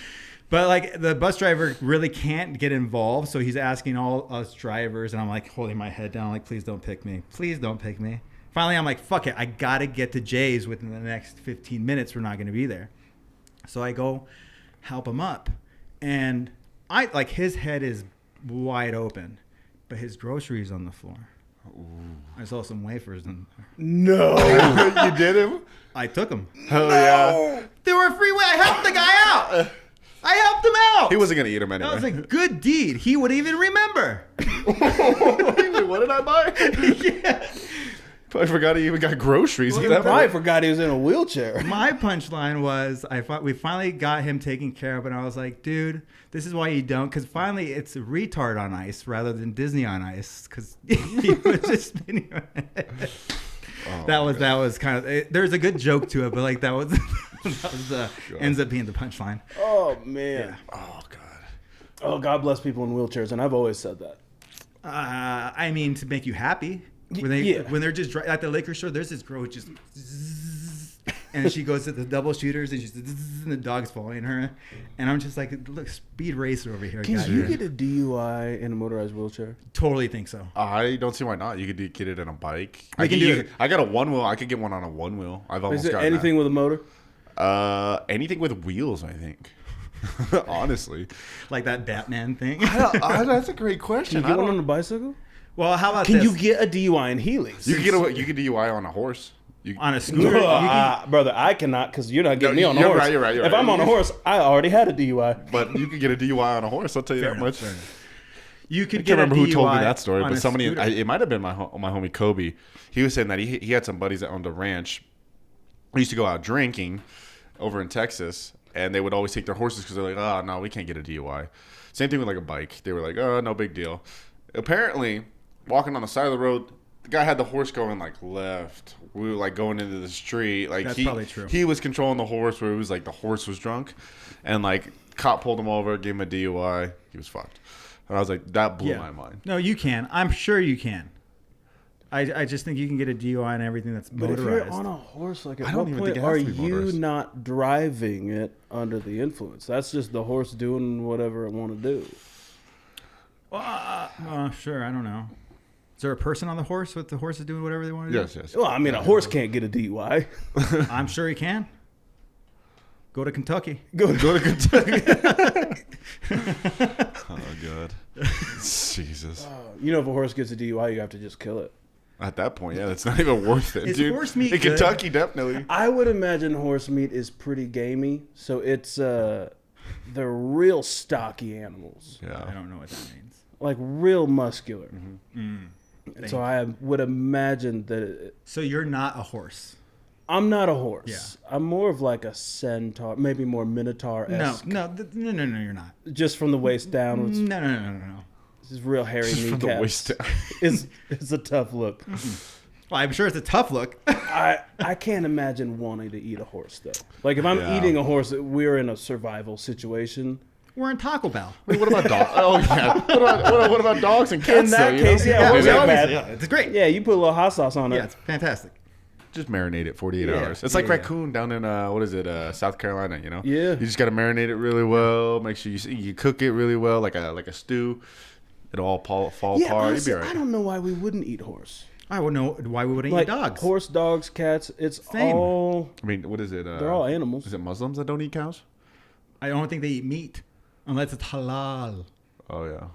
Speaker 1: But like the bus driver really can't get involved, so he's asking all us drivers, and I'm like holding my head down, like, please don't pick me. Please don't pick me. Finally, I'm like, fuck it. I got to get to Jay's within the next 15 minutes. We're not going to be there. So I go help him up, and his head is wide open, but his groceries on the floor. Ooh. I saw some wafers and
Speaker 3: No.
Speaker 2: You did him?
Speaker 1: I took them.
Speaker 2: Hell yeah.
Speaker 1: They were a free way. I helped the guy out. I helped him out.
Speaker 2: He wasn't going to eat him anyway.
Speaker 1: That was a good deed. He would even remember.
Speaker 2: What did I buy?
Speaker 1: Yeah.
Speaker 2: I forgot he even got groceries.
Speaker 3: He probably forgot he was in a wheelchair.
Speaker 1: My punchline was, we finally got him taken care of, and I was like, dude, this is why you don't, because finally it's retard on ice rather than Disney on ice, because he was just spinning around. That was kind of, there's a good joke to it, but like that was ends up being the punchline.
Speaker 3: Oh, man.
Speaker 1: Yeah.
Speaker 2: Oh, God.
Speaker 3: Oh, God bless people in wheelchairs, and I've always said that.
Speaker 1: I mean, to make you happy. When they're just at the liquor store, there's this girl just and she goes to the double shooters and and the dog's following her, and I'm just like, look, speed racer over here.
Speaker 3: Can you get a DUI in a motorized wheelchair?
Speaker 1: Totally think so.
Speaker 2: I don't see why not. You could get it in a bike.
Speaker 1: We can do it.
Speaker 2: I got a one wheel. I could get one on a one wheel. I've almost
Speaker 3: Is it
Speaker 2: got
Speaker 3: anything with a motor?
Speaker 2: anything with wheels, I think. Honestly,
Speaker 1: Like that Batman thing.
Speaker 2: that's a great question.
Speaker 3: Can you get one on a bicycle?
Speaker 1: Well, how about
Speaker 3: Can
Speaker 1: this?
Speaker 3: you get a DUI in Heelys?
Speaker 2: You can DUI on a horse.
Speaker 1: On a scooter?
Speaker 3: Brother, I cannot, because you're not getting me on a
Speaker 2: you're
Speaker 3: horse.
Speaker 2: right, you're right.
Speaker 3: If I'm on a horse, I already had a DUI.
Speaker 2: But you could get a DUI on a horse. I'll tell you that much.
Speaker 1: You could
Speaker 2: I
Speaker 1: get
Speaker 2: can't remember
Speaker 1: a
Speaker 2: who told me
Speaker 1: DUI
Speaker 2: that story,
Speaker 1: on
Speaker 2: but
Speaker 1: a
Speaker 2: somebody,
Speaker 1: scooter.
Speaker 2: it might have been my homie Kobe. He was saying that he had some buddies that owned a ranch. They used to go out drinking over in Texas, and they would always take their horses because they're like, oh, no, we can't get a DUI. Same thing with like a bike. They were like, oh, no big deal. Apparently, walking on the side of the road, the guy had the horse going like left. We were like going into the street. Like
Speaker 1: That's probably true.
Speaker 2: He was controlling the horse where it was like the horse was drunk, and like cop pulled him over, gave him a DUI. He was fucked. And I was like, that blew my mind.
Speaker 1: No, you can. I'm sure you can. I just think you can get a DUI on everything that's motorized.
Speaker 3: But if you're on a horse, like at
Speaker 2: I don't
Speaker 3: what
Speaker 2: even
Speaker 3: point
Speaker 2: think it has
Speaker 3: are
Speaker 2: to be
Speaker 3: you
Speaker 2: motorized.
Speaker 3: not driving it under the influence? That's just the horse doing whatever it want to do.
Speaker 1: Sure, I don't know. Is there a person on the horse with the horses doing whatever they want to do?
Speaker 2: Yes.
Speaker 3: Well, I mean, a horse can't get a DUI.
Speaker 1: I'm sure he can. Go to Kentucky.
Speaker 3: Go to
Speaker 2: Kentucky. Oh god, Jesus.
Speaker 3: You know, if a horse gets a DUI, you have to just kill it.
Speaker 2: At that point, yeah, it's not even worth it,
Speaker 1: Is
Speaker 2: dude.
Speaker 1: horse meat
Speaker 2: in
Speaker 1: good?
Speaker 2: Kentucky, definitely.
Speaker 3: I would imagine horse meat is pretty gamey, so it's they're real stocky animals,
Speaker 1: I
Speaker 2: Yeah.
Speaker 1: don't know what that means.
Speaker 3: like real muscular.
Speaker 1: Thank
Speaker 3: So I would imagine that
Speaker 1: So you're not a horse.
Speaker 3: I'm not a horse.
Speaker 1: Yeah.
Speaker 3: I'm more of like a centaur, maybe more minotaur-esque.
Speaker 1: No, you're not.
Speaker 3: Just from the waist down,
Speaker 1: No.
Speaker 3: this is real hairy
Speaker 2: Just from
Speaker 3: kneecaps.
Speaker 2: the waist down.
Speaker 3: It's a tough look.
Speaker 1: Well, I'm sure it's a tough look.
Speaker 3: I can't imagine wanting to eat a horse though. Like if I'm
Speaker 2: Yeah.
Speaker 3: eating a horse, we're in a survival situation.
Speaker 1: We're in Taco Bell.
Speaker 2: Wait, what about dogs? Oh yeah. What about dogs and cats?
Speaker 3: In that
Speaker 2: though, you
Speaker 3: case,
Speaker 2: know?
Speaker 3: yeah, horse
Speaker 2: Dude,
Speaker 3: ain't
Speaker 2: that-
Speaker 3: bad.
Speaker 1: It's great.
Speaker 3: Yeah, you put a little hot sauce on it.
Speaker 1: Yeah, it's fantastic.
Speaker 2: Just marinate it 48
Speaker 3: Yeah.
Speaker 2: hours. It's like
Speaker 1: Yeah.
Speaker 2: raccoon down in what is it? South Carolina. You know.
Speaker 3: Yeah.
Speaker 2: You just gotta marinate it really well. Make sure you cook it really well, like a stew. It'll all fall
Speaker 3: Yeah,
Speaker 2: apart.
Speaker 3: honestly,
Speaker 2: You'll be
Speaker 3: I
Speaker 2: alright.
Speaker 3: don't know why we wouldn't eat horse.
Speaker 1: I would know why we wouldn't
Speaker 3: Like
Speaker 1: eat dogs.
Speaker 3: horse, dogs, cats. It's
Speaker 1: Same.
Speaker 3: all
Speaker 2: I mean, what is it?
Speaker 3: they're all animals.
Speaker 2: Is it Muslims that don't eat cows?
Speaker 1: I don't think they eat meat unless it's halal.
Speaker 2: Oh yeah.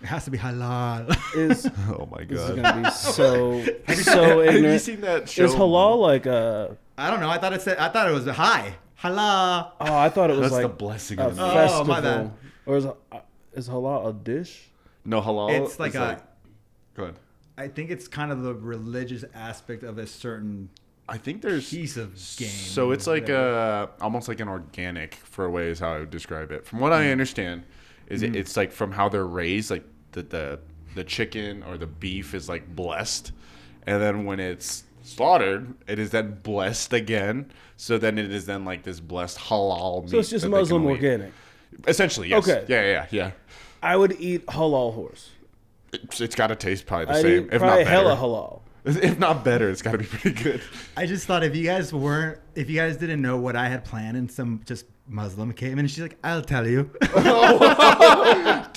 Speaker 1: It has to be halal.
Speaker 3: Is
Speaker 2: Oh my
Speaker 3: this is
Speaker 2: god.
Speaker 3: gonna be so
Speaker 2: Have you
Speaker 3: ignorant.
Speaker 2: seen that show?
Speaker 3: Is halal like a?
Speaker 1: I don't know. I thought it was hi. Halal.
Speaker 3: Oh, I thought it was
Speaker 2: That's
Speaker 3: like
Speaker 2: the blessing
Speaker 3: a
Speaker 2: of the
Speaker 1: Oh,
Speaker 3: festival.
Speaker 1: my bad.
Speaker 3: Or is halal a dish?
Speaker 2: No halal.
Speaker 1: It's like
Speaker 2: Go ahead.
Speaker 1: I think it's kind of the religious aspect of a certain
Speaker 2: I think there's
Speaker 1: piece of game.
Speaker 2: So it's like almost like an organic, for a way is how I would describe it. From what I understand, is it's like from how they're raised, like the chicken or the beef is like blessed, and then when it's slaughtered, it is then blessed again. So then it is then like this blessed halal meat.
Speaker 3: So it's just
Speaker 2: that they can
Speaker 3: Muslim
Speaker 2: only eat.
Speaker 3: organic.
Speaker 2: Essentially, yes.
Speaker 3: Okay.
Speaker 2: Yeah.
Speaker 3: I would eat halal horse.
Speaker 2: It's got to taste probably the
Speaker 3: I'd
Speaker 2: same,
Speaker 3: eat
Speaker 2: if not
Speaker 3: probably
Speaker 2: better.
Speaker 3: hella halal.
Speaker 2: If not better, it's got to be pretty good.
Speaker 1: I just thought if you guys didn't know what I had planned, and some just Muslim came in and she's like, "I'll tell you."
Speaker 2: Dude,
Speaker 1: I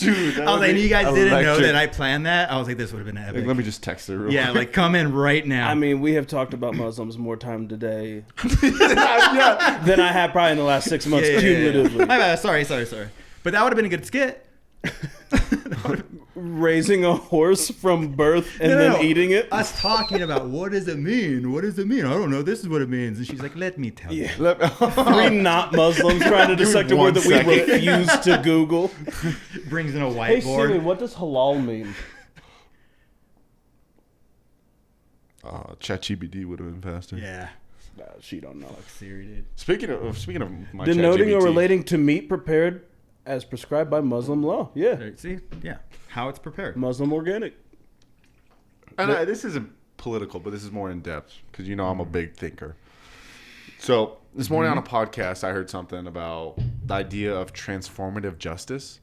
Speaker 1: was like, you guys didn't know
Speaker 2: electric.
Speaker 1: that I planned that. I was like, this would have been epic.
Speaker 2: Like, let me just text her. Real
Speaker 1: Yeah,
Speaker 2: quick.
Speaker 1: like come in right now.
Speaker 3: I mean, we have talked about Muslims more time today
Speaker 2: yeah.
Speaker 3: than I have probably in the last 6 months
Speaker 1: Yeah.
Speaker 3: cumulatively.
Speaker 1: My bad. Sorry. But that would have been a good skit.
Speaker 3: Raising a horse from birth and then eating it.
Speaker 1: Us talking about what does it mean? What does it mean? I don't know. This is what it means. And she's like, let me tell you.
Speaker 3: Three not Muslims trying to dissect a word that we refuse to Google.
Speaker 1: Brings in a
Speaker 3: Hey
Speaker 1: whiteboard.
Speaker 3: Siri, what does halal mean?
Speaker 2: ChatGPT would have been faster.
Speaker 1: Yeah.
Speaker 3: She don't know.
Speaker 1: Siri did.
Speaker 2: Speaking of my
Speaker 3: Denoting or
Speaker 2: ChatGPT,
Speaker 3: relating to meat prepared as prescribed by Muslim law. Yeah.
Speaker 1: There, see? Yeah. How it's prepared.
Speaker 3: Muslim organic.
Speaker 2: and this isn't political, but this is more in depth because I'm a big thinker. So this morning on a podcast, I heard something about the idea of transformative justice,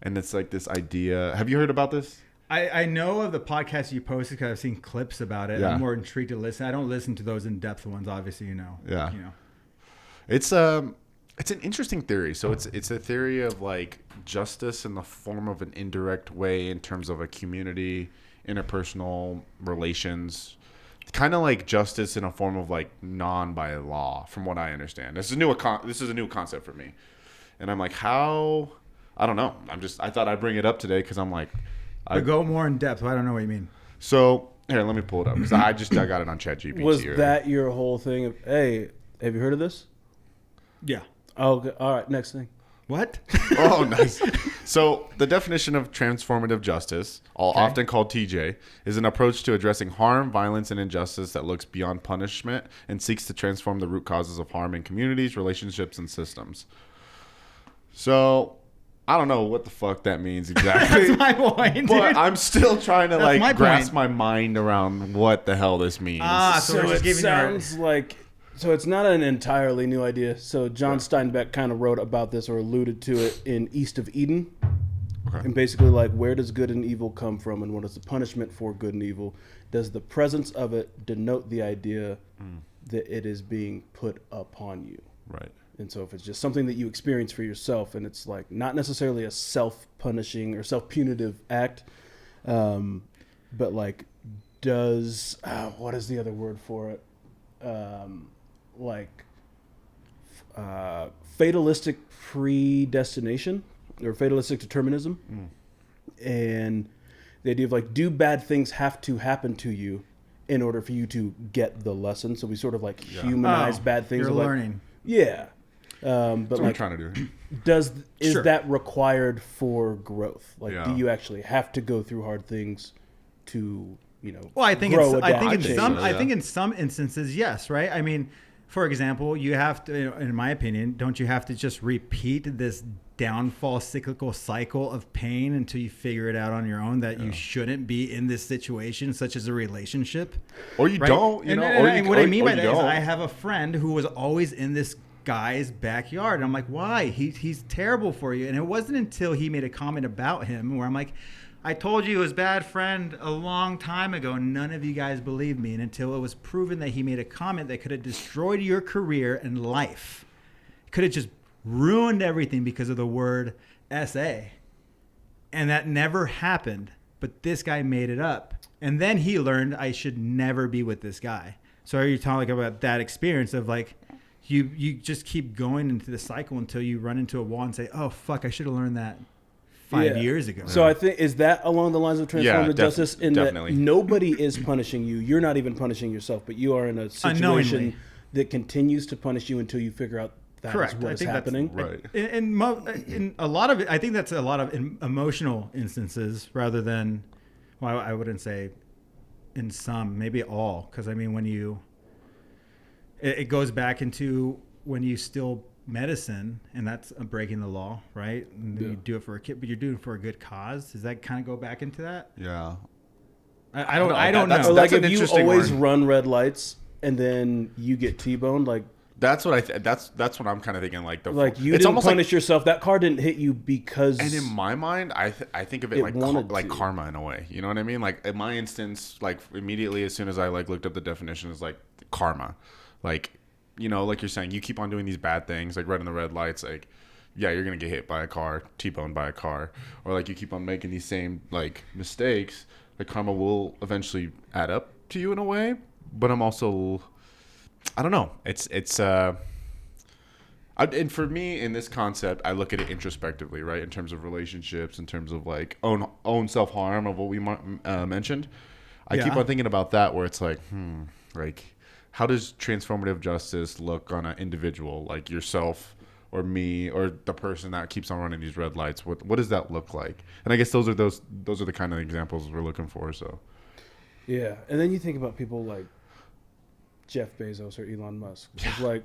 Speaker 2: and it's like this idea. Have you heard about this?
Speaker 1: I know of the podcast you posted because I've seen clips about it.
Speaker 2: Yeah.
Speaker 1: I'm more intrigued to listen. I don't listen to those in-depth ones, obviously,
Speaker 2: Yeah.
Speaker 1: You know.
Speaker 2: It's an interesting theory. So it's a theory of like justice in the form of an indirect way in terms of a community, interpersonal relations, kind of like justice in a form of like by law, from what I understand. This is a new concept for me, and I'm like, how? I don't know. I thought I'd bring it up today because I'm like,
Speaker 1: But go more in depth. I don't know what you mean.
Speaker 2: so here, let me pull it up because I got it on ChatGPT.
Speaker 3: Was
Speaker 2: earlier.
Speaker 3: that your whole thing of, hey, have you heard of this?
Speaker 1: Yeah.
Speaker 3: Oh, okay. All right, next thing.
Speaker 1: What?
Speaker 2: Oh, nice. So the definition of transformative justice, often called TJ, is an approach to addressing harm, violence, and injustice that looks beyond punishment and seeks to transform the root causes of harm in communities, relationships, and systems. So I don't know what the fuck that means exactly.
Speaker 1: That's my point.
Speaker 2: But
Speaker 1: dude.
Speaker 2: I'm still trying to
Speaker 1: That's my
Speaker 2: grasp
Speaker 1: point.
Speaker 2: my mind around what the hell this means.
Speaker 1: So we're
Speaker 3: So
Speaker 1: just
Speaker 3: it
Speaker 1: giving
Speaker 3: sounds like, so it's not an entirely new idea. So John Steinbeck kind of wrote about this or alluded to it in East of Eden.
Speaker 2: Okay.
Speaker 3: And basically, like, where does good and evil come from, and what is the punishment for good and evil? Does the presence of it denote the idea that it is being put upon you?
Speaker 2: Right.
Speaker 3: And so if it's just something that you experience for yourself, and it's like not necessarily a self-punishing or self-punitive act, but like does what is the other word for it? Fatalistic predestination or fatalistic determinism, and the idea of like, do bad things have to happen to you in order for you to get the lesson? So we sort of like humanize bad things.
Speaker 1: You're
Speaker 3: like,
Speaker 1: learning.
Speaker 3: Yeah. But
Speaker 2: That's what
Speaker 3: like,
Speaker 2: I'm trying to do.
Speaker 3: is
Speaker 1: Sure.
Speaker 3: that required for growth? Like,
Speaker 2: Yeah.
Speaker 3: do you actually have to go through hard things to,
Speaker 1: Well, I think
Speaker 3: grow,
Speaker 1: I
Speaker 3: adapt,
Speaker 1: think in
Speaker 3: change?
Speaker 1: some
Speaker 2: so,
Speaker 1: I
Speaker 2: yeah.
Speaker 1: think in some instances, yes, right? I mean, for example, you have to, in my opinion, don't you have to just repeat this downfall cyclical cycle of pain until you figure it out on your own that you shouldn't be in this situation, such as a relationship?
Speaker 2: Or you
Speaker 1: Right?
Speaker 2: don't,
Speaker 1: And what I mean by that is I have a friend who was always in this guy's backyard, and I'm like, why? He's terrible for you. And it wasn't until he made a comment about him where I'm like, I told you he was a bad friend a long time ago, and none of you guys believed me. And until it was proven that he made a comment that could have destroyed your career and life, could have just ruined everything because of the word SA. And that never happened. But this guy made it up. And then he learned I should never be with this guy. So are you talking about that experience of like, you just keep going into the cycle until you run into a wall and say, oh, fuck, I should have learned that 5 years ago.
Speaker 3: So I think, is that along the lines of transformative justice, in
Speaker 2: definitely.
Speaker 3: that nobody is punishing you? You're not even punishing yourself, but you are in a situation
Speaker 1: Unknowingly.
Speaker 3: that continues to punish you until you figure out that
Speaker 1: Correct.
Speaker 3: is what
Speaker 1: I
Speaker 3: is
Speaker 1: think that's
Speaker 3: happening.
Speaker 2: Right.
Speaker 1: In a lot of it, I think that's a lot of emotional instances rather than, well, I wouldn't say in some, maybe all. Because I mean, when it goes back into when you steal medicine, and that's breaking the law, right? And then you do it for a kid, but you're doing it for a good cause. Does that kind of go back into that?
Speaker 2: Yeah.
Speaker 1: I don't know.
Speaker 2: That's
Speaker 3: Or like
Speaker 2: an
Speaker 3: if you
Speaker 2: interesting
Speaker 3: always
Speaker 2: one.
Speaker 3: run red lights and then you get T-boned, like
Speaker 2: That's what that's what I'm kind of thinking. Like
Speaker 3: you
Speaker 2: it's
Speaker 3: didn't
Speaker 2: almost
Speaker 3: punish yourself. That car didn't hit you because.
Speaker 2: And in my mind, I think of it,
Speaker 3: It
Speaker 2: like
Speaker 3: wanted
Speaker 2: like
Speaker 3: to.
Speaker 2: karma in a way. You know what I mean? Like in my instance, like immediately as soon as I like looked up the definition, it's like karma. Like, you know, like you're saying, you keep on doing these bad things, like running the red lights, like, yeah, you're gonna get hit by a car, T-boned by a car, or like you keep on making these same like mistakes. Like karma will eventually add up to you in a way. But I'm also, I don't know. And for me, in this concept, I look at it introspectively, right? In terms of relationships, in terms of like own self-harm of what we mentioned. I keep on thinking about that, where it's like, like, how does transformative justice look on an individual, like yourself or me or the person that keeps on running these red lights? What does that look like? And I guess those are the kind of examples we're looking for. So
Speaker 3: Yeah, and then you think about people like Jeff Bezos or Elon Musk. It's like,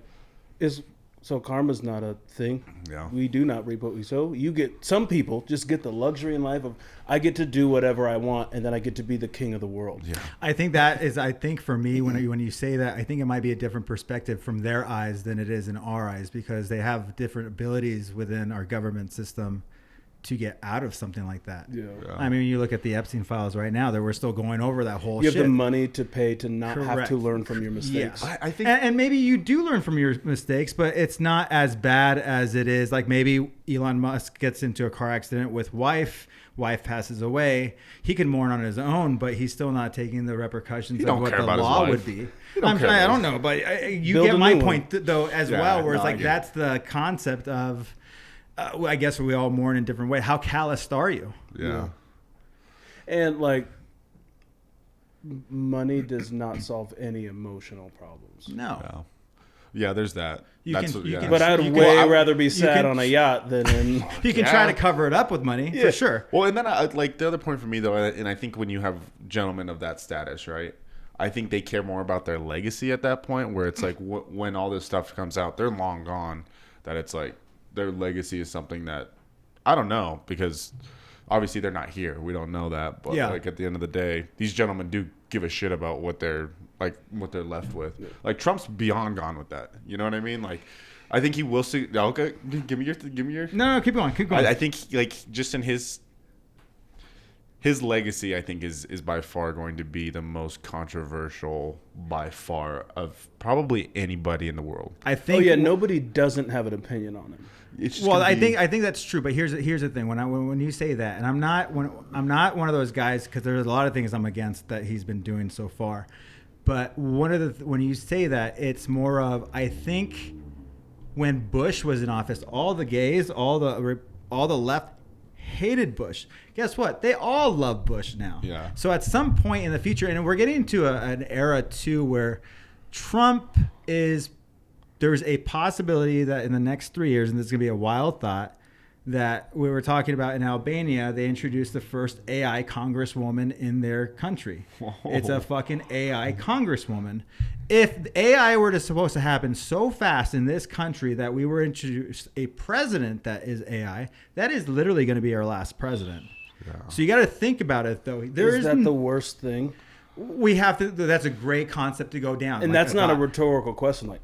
Speaker 3: so karma's not a thing.
Speaker 2: Yeah.
Speaker 3: We do not reap what we sow. Some people just get the luxury in life of, I get to do whatever I want, and then I get to be the king of the world.
Speaker 2: Yeah.
Speaker 1: I think for me, when you say that, I think it might be a different perspective from their eyes than it is in our eyes, because they have different abilities within our government system to get out of something like that.
Speaker 3: Yeah.
Speaker 1: I mean, you look at the Epstein files right now, that we're still going over that whole
Speaker 3: You
Speaker 1: shit.
Speaker 3: have the money to pay to not have
Speaker 1: Correct.
Speaker 3: to learn from your mistakes.
Speaker 1: Yeah.
Speaker 2: I think
Speaker 1: and maybe you do learn from your mistakes, but it's not as bad as it is. Like maybe Elon Musk gets into a car accident with wife passes away. He can mourn on his own, but he's still not taking the repercussions of what the law would be. I don't know, but you
Speaker 3: Build
Speaker 1: get
Speaker 3: a
Speaker 1: my
Speaker 3: new
Speaker 1: point though as
Speaker 2: Yeah,
Speaker 1: well, where it's
Speaker 2: no, I
Speaker 1: like
Speaker 2: get it.
Speaker 1: that's the concept of. I guess we all mourn in different ways. How calloused are you?
Speaker 2: yeah.
Speaker 3: And like, money does not solve any emotional problems.
Speaker 1: No.
Speaker 2: Yeah, there's that.
Speaker 1: You
Speaker 2: That's
Speaker 1: can-
Speaker 2: what,
Speaker 1: you
Speaker 2: yeah.
Speaker 1: can-
Speaker 3: But I'd
Speaker 1: You
Speaker 3: way
Speaker 1: can-
Speaker 3: rather be sad
Speaker 1: can-
Speaker 3: on a yacht than in.
Speaker 1: You can try
Speaker 2: Yeah.
Speaker 1: to cover it up with money, for sure.
Speaker 2: Well, and then like the other point for me though, and I think when you have gentlemen of that status, right? I think they care more about their legacy at that point, where it's like when all this stuff comes out, they're long gone. That it's like their legacy is something that I don't know, because obviously they're not here. We don't know that, but
Speaker 1: Yeah.
Speaker 2: like at the end of the day, these gentlemen do give a shit about what they're left with. Like Trump's beyond gone with that. You know what I mean? Like I think he will see. Okay, give me your.
Speaker 1: No, keep going.
Speaker 2: I think like just in his his legacy, I think, is by far going to be the most controversial by far of probably anybody in the world.
Speaker 1: I think.
Speaker 3: Oh yeah, nobody doesn't have an opinion on him.
Speaker 1: Well, I think that's true, but here's the thing. When you say that, and I'm not one of those guys, because there's a lot of things I'm against that he's been doing so far. But when you say that, it's more of, I think when Bush was in office, all the gays, all the left hated Bush. Guess what? They all love Bush now.
Speaker 2: Yeah.
Speaker 1: So at some point in the future, and we're getting into an era too where Trump is. There's a possibility that in the next 3 years, and this is going to be a wild thought, that we were talking about in Albania, they introduced the first AI congresswoman in their country. Whoa. It's a fucking AI congresswoman. If AI were supposed to happen so fast in this country that we were introduced a president that is AI, that is literally going to be our last president. Yeah. So you got to think about it, though.
Speaker 3: Is that the worst thing?
Speaker 1: We have to. That's a great concept to go down.
Speaker 3: And that's not a rhetorical question. Like,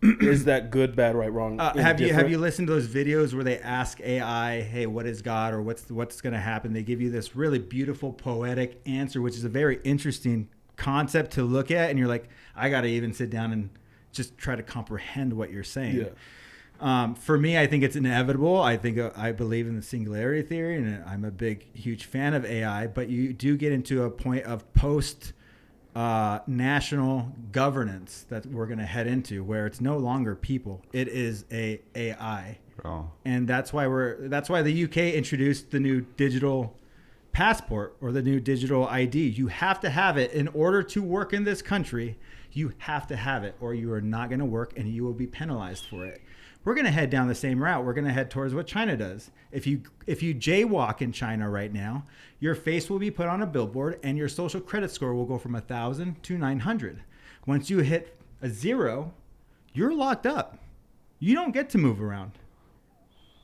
Speaker 3: is that good, bad, right, wrong?
Speaker 1: Have you listened to those videos where they ask AI, "Hey, what is God?" or "What's going to happen?" They give you this really beautiful, poetic answer, which is a very interesting concept to look at, and you're like, I got to even sit down and just try to comprehend what you're saying. Yeah. For me, I think it's inevitable. I believe in the singularity theory, and I'm a huge fan of AI. But you do get into a point of post. National governance that we're going to head into, where it's no longer people, it is AI.
Speaker 2: Oh.
Speaker 1: And that's why the UK introduced the new digital passport or the new digital ID. You have to have it in order to work in this country. You have to have it, or you are not going to work, and you will be penalized for it. We're going to head down the same route. We're going to head towards what China does. If you jaywalk in China right now, your face will be put on a billboard and your social credit score will go from 1,000 to 900. Once you hit a 0, you're locked up. You don't get to move around.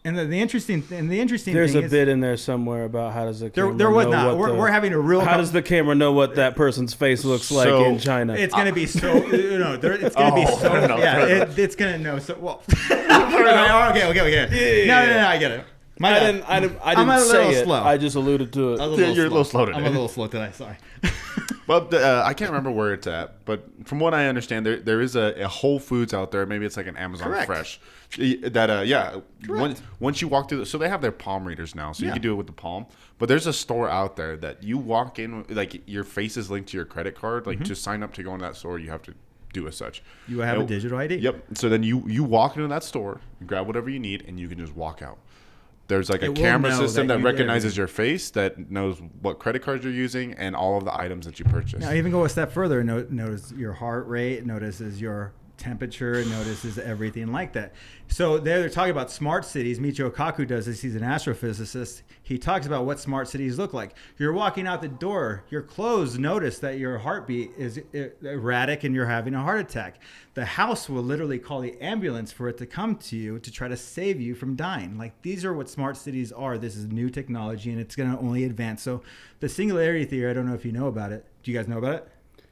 Speaker 1: And the interesting
Speaker 3: there's
Speaker 1: thing
Speaker 3: a bit in there somewhere about how does the camera
Speaker 1: there was
Speaker 3: know
Speaker 1: not.
Speaker 3: what
Speaker 1: We're having a real.
Speaker 3: How does the camera know what that person's face looks like in China?
Speaker 1: It's going to be so. It's going to be so. Yeah, it's going to know so well. Okay. No, I get it.
Speaker 3: I didn't say it. Slow. I just alluded to it.
Speaker 2: You're a little slow today.
Speaker 1: I'm a little slow today. Sorry.
Speaker 2: Well, I can't remember where it's at, but from what I understand, there is a Whole Foods out there. Maybe it's like an Amazon
Speaker 1: Correct.
Speaker 2: Fresh. That once you walk through, so they have their palm readers now, so you can do it with the palm. But there's a store out there that you walk in, like your face is linked to your credit card. Like to sign up to go in that store, you have to do as such.
Speaker 1: You have a digital ID.
Speaker 2: Yep. So then you walk into that store, you grab whatever you need, and you can just walk out. There's like a camera system that recognizes your face, that knows what credit cards you're using, and all of the items that you purchase.
Speaker 1: Now, even go a step further, notice your heart rate, notices your temperature, notices everything like that. So they're talking about smart cities. Michio Kaku does this. He's an astrophysicist. He talks about what smart cities look like. You're walking out the door. Your clothes notice that your heartbeat is erratic and you're having a heart attack. The house will literally call the ambulance for it to come to you to try to save you from dying. Like, these are what smart cities are. This is new technology, and it's going to only advance. So the singularity theory, I don't know if you know about it. Do you guys know about it?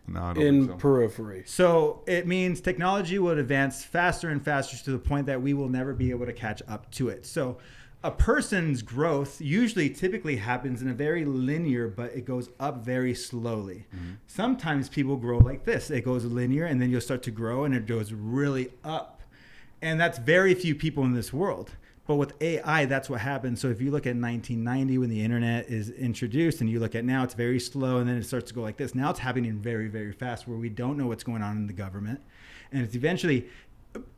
Speaker 2: No, I don't think so.
Speaker 3: Periphery.
Speaker 1: So it means technology will advance faster and faster to the point that we will never be able to catch up to it. So a person's growth typically happens in a very linear, but it goes up very slowly. Mm-hmm. Sometimes people grow like this. It goes linear, and then you'll start to grow, and it goes really up. And that's very few people in this world. But with AI, that's what happens. So if you look at 1990 when the internet is introduced, and you look at now, it's very slow, and then it starts to go like this. Now it's happening very, very fast, where we don't know what's going on in the government. And it's eventually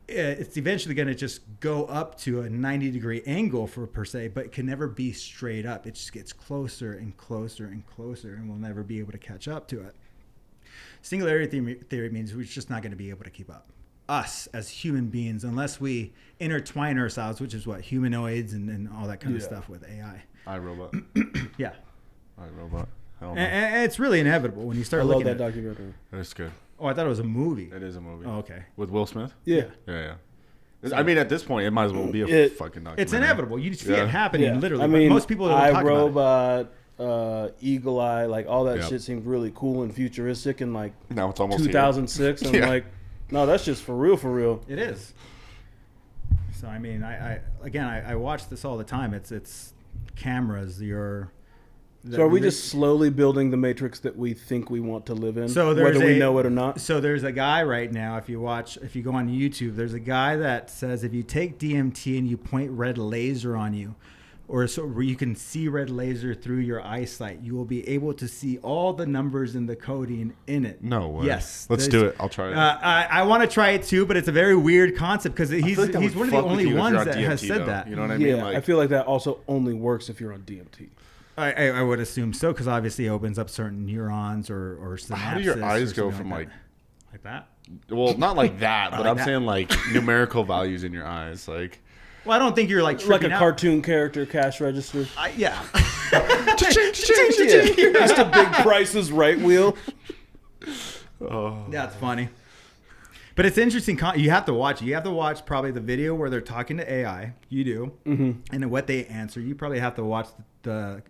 Speaker 1: going to just go up to a 90-degree angle per se, but it can never be straight up. It just gets closer and closer and closer, and we'll never be able to catch up to it. Singularity theory means we're just not going to be able to keep up. Us as human beings, unless we intertwine ourselves, which is what humanoids and all that kind of stuff with AI.
Speaker 2: iRobot.
Speaker 1: Yeah.
Speaker 2: iRobot.
Speaker 1: And it's really inevitable when you start looking at
Speaker 3: that documentary.
Speaker 2: That's good.
Speaker 1: Oh, I thought it was a movie.
Speaker 2: It is a movie.
Speaker 1: Oh, okay.
Speaker 2: With Will Smith?
Speaker 3: Yeah.
Speaker 2: Yeah. I mean, at this point, it might as well be a fucking documentary.
Speaker 1: It's inevitable. You see it happening, literally.
Speaker 3: I mean,
Speaker 1: most people don't talk about
Speaker 3: it. Eagle Eye, like all that shit seemed really cool and futuristic in like
Speaker 2: now it's almost
Speaker 3: 2006.
Speaker 2: Here.
Speaker 3: I'm like, no, that's just for real.
Speaker 1: It is. So I mean, I watch this all the time. It's cameras, your
Speaker 3: So are we just slowly building the matrix that we think we want to live in,
Speaker 1: So
Speaker 3: whether we know it or not?
Speaker 1: So there's a guy right now, if you go on YouTube, there's a guy that says if you take DMT and you point red laser on you, or so where you can see red laser through your eyesight, you will be able to see all the numbers and the coding in it.
Speaker 2: No way.
Speaker 1: Yes.
Speaker 2: Let's do it. I'll try it.
Speaker 1: I want to try it too, but it's a very weird concept because he's one of the only ones that has said that.
Speaker 2: You know what I mean?
Speaker 3: Yeah, I feel like that also only works if you're on DMT.
Speaker 1: I would assume so, because obviously it opens up certain neurons or synapses.
Speaker 2: How do your eyes go from
Speaker 1: like that?
Speaker 2: Well, not like that, but
Speaker 1: Like
Speaker 2: I'm
Speaker 1: that.
Speaker 2: saying like numerical values in your eyes, like.
Speaker 1: Well, I don't think you're like
Speaker 3: Like a
Speaker 1: tripping out.
Speaker 3: cartoon character cash register.
Speaker 1: Yeah.
Speaker 3: Just a big Price is Right wheel.
Speaker 2: Oh.
Speaker 1: That's funny. But it's interesting. You have to watch it. You have to watch probably the video where they're talking to AI. You do. Mm-hmm. And then what they answer. You probably have to watch the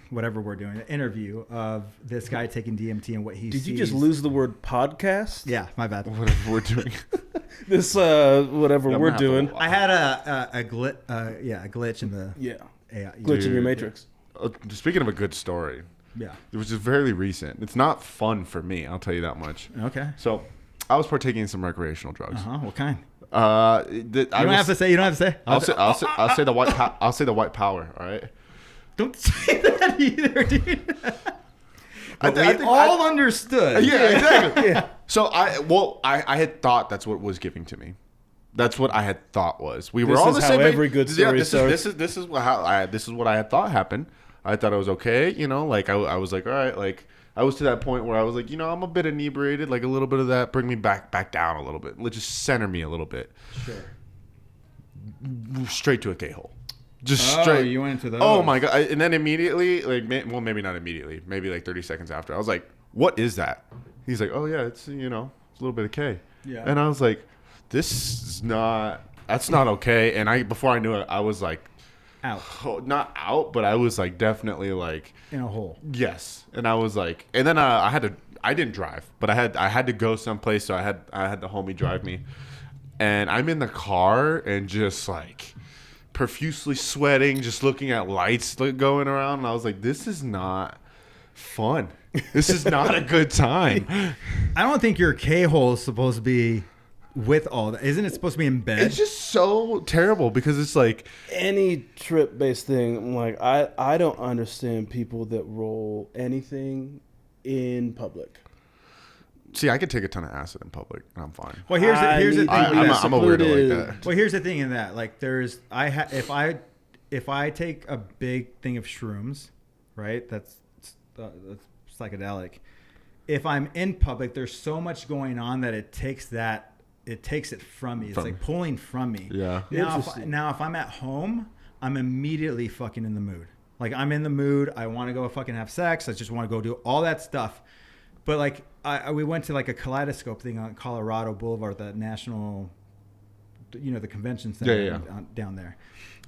Speaker 1: whatever we're doing, the interview of this guy taking DMT and what he sees.
Speaker 3: Did you just lose the word podcast?
Speaker 1: Yeah, my bad.
Speaker 2: Whatever we're doing.
Speaker 3: This whatever
Speaker 2: I'm
Speaker 3: we're
Speaker 2: gonna have to
Speaker 3: doing.
Speaker 1: I had a glitch in the AI.
Speaker 3: Glitch in your matrix.
Speaker 2: Speaking of a good story,
Speaker 1: Yeah.
Speaker 2: it was just fairly recent. It's not fun for me, I'll tell you that much.
Speaker 1: Okay.
Speaker 2: So, I was partaking in some recreational drugs.
Speaker 1: What kind?
Speaker 2: You
Speaker 1: You don't have to say. You don't have to say.
Speaker 2: I'll say the white. I'll say the white power. All right.
Speaker 1: Don't say that either, dude.
Speaker 2: I
Speaker 1: We
Speaker 2: think
Speaker 1: all understood.
Speaker 2: Yeah, exactly. So I had thought that's what was giving to me. That's what I had thought was. We were
Speaker 3: This
Speaker 2: all
Speaker 3: is
Speaker 2: the
Speaker 3: how
Speaker 2: same.
Speaker 3: every good story starts.
Speaker 2: This is what I had thought happened. I thought it was okay. You know, like I was like, all right, like I was to that point where I was like, you know, I'm a bit inebriated. Like a little bit of that, bring me back down a little bit. Let's just center me a little bit.
Speaker 1: Sure.
Speaker 2: Straight to a K-hole. Just
Speaker 1: Oh,
Speaker 2: straight.
Speaker 1: you went into those.
Speaker 2: Oh my god! And then immediately, like, well, maybe not immediately. Maybe like 30 seconds after, I was like, "What is that?" He's like, "Oh yeah, it's it's a little bit of K."
Speaker 1: Yeah.
Speaker 2: And I was like, "This is not. That's not okay." And before I knew it, I was like,
Speaker 1: Out
Speaker 2: not out, but I was like definitely like
Speaker 1: in a hole.
Speaker 2: yes. And I was like, and then I didn't drive, but I had to go someplace, so I had the homie drive me, and I'm in the car and just like profusely sweating, just looking at lights going around, and I was like, this is not fun. This is not a good time.
Speaker 1: I don't think your K-hole is supposed to be with all that. Isn't it supposed to be in bed?
Speaker 2: It's just so terrible because it's like
Speaker 3: Any trip-based thing, like I don't understand people that roll anything in public.
Speaker 2: see, I could take a ton of acid in public and I'm fine.
Speaker 1: Well, here's the thing.
Speaker 2: I'm a weirdo like that.
Speaker 1: Well, here's the thing in that, like, if I take a big thing of shrooms, right? That's psychedelic. If I'm in public, there's so much going on that it takes it from me. It's like pulling from me.
Speaker 2: Yeah.
Speaker 1: Now, if I'm at home, I'm immediately fucking in the mood. Like, I'm in the mood. I want to go fucking have sex. I just want to go do all that stuff. But like, we went to like a kaleidoscope thing on Colorado Boulevard, the national, the convention center down there,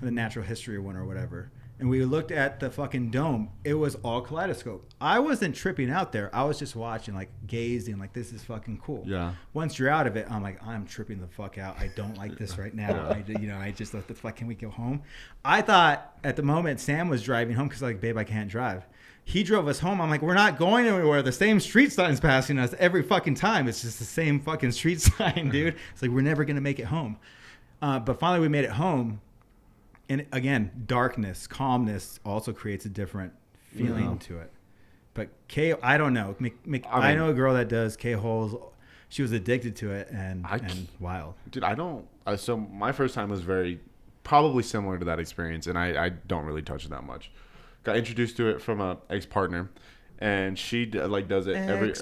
Speaker 1: the natural history one or whatever. And we looked at the fucking dome. It was all kaleidoscope. I wasn't tripping out there. I was just watching, like, gazing, like, this is fucking cool.
Speaker 2: Yeah.
Speaker 1: Once you're out of it, I'm like, I'm tripping the fuck out. I don't like this right now. I just let the fuck. Can we go home? I thought at the moment Sam was driving home because, like, babe, I can't drive. He drove us home. I'm like, we're not going anywhere. The same street sign's passing us every fucking time. It's just the same fucking street sign, dude. It's like, we're never going to make it home. But finally we made it home. And again, darkness, calmness also creates a different feeling to it. But I don't know. I know a girl that does K-holes. She was addicted to it and wild.
Speaker 2: Dude, I don't. So my first time was probably similar to that experience, and I don't really touch it that much. Got introduced to it from a ex-partner, and she does it every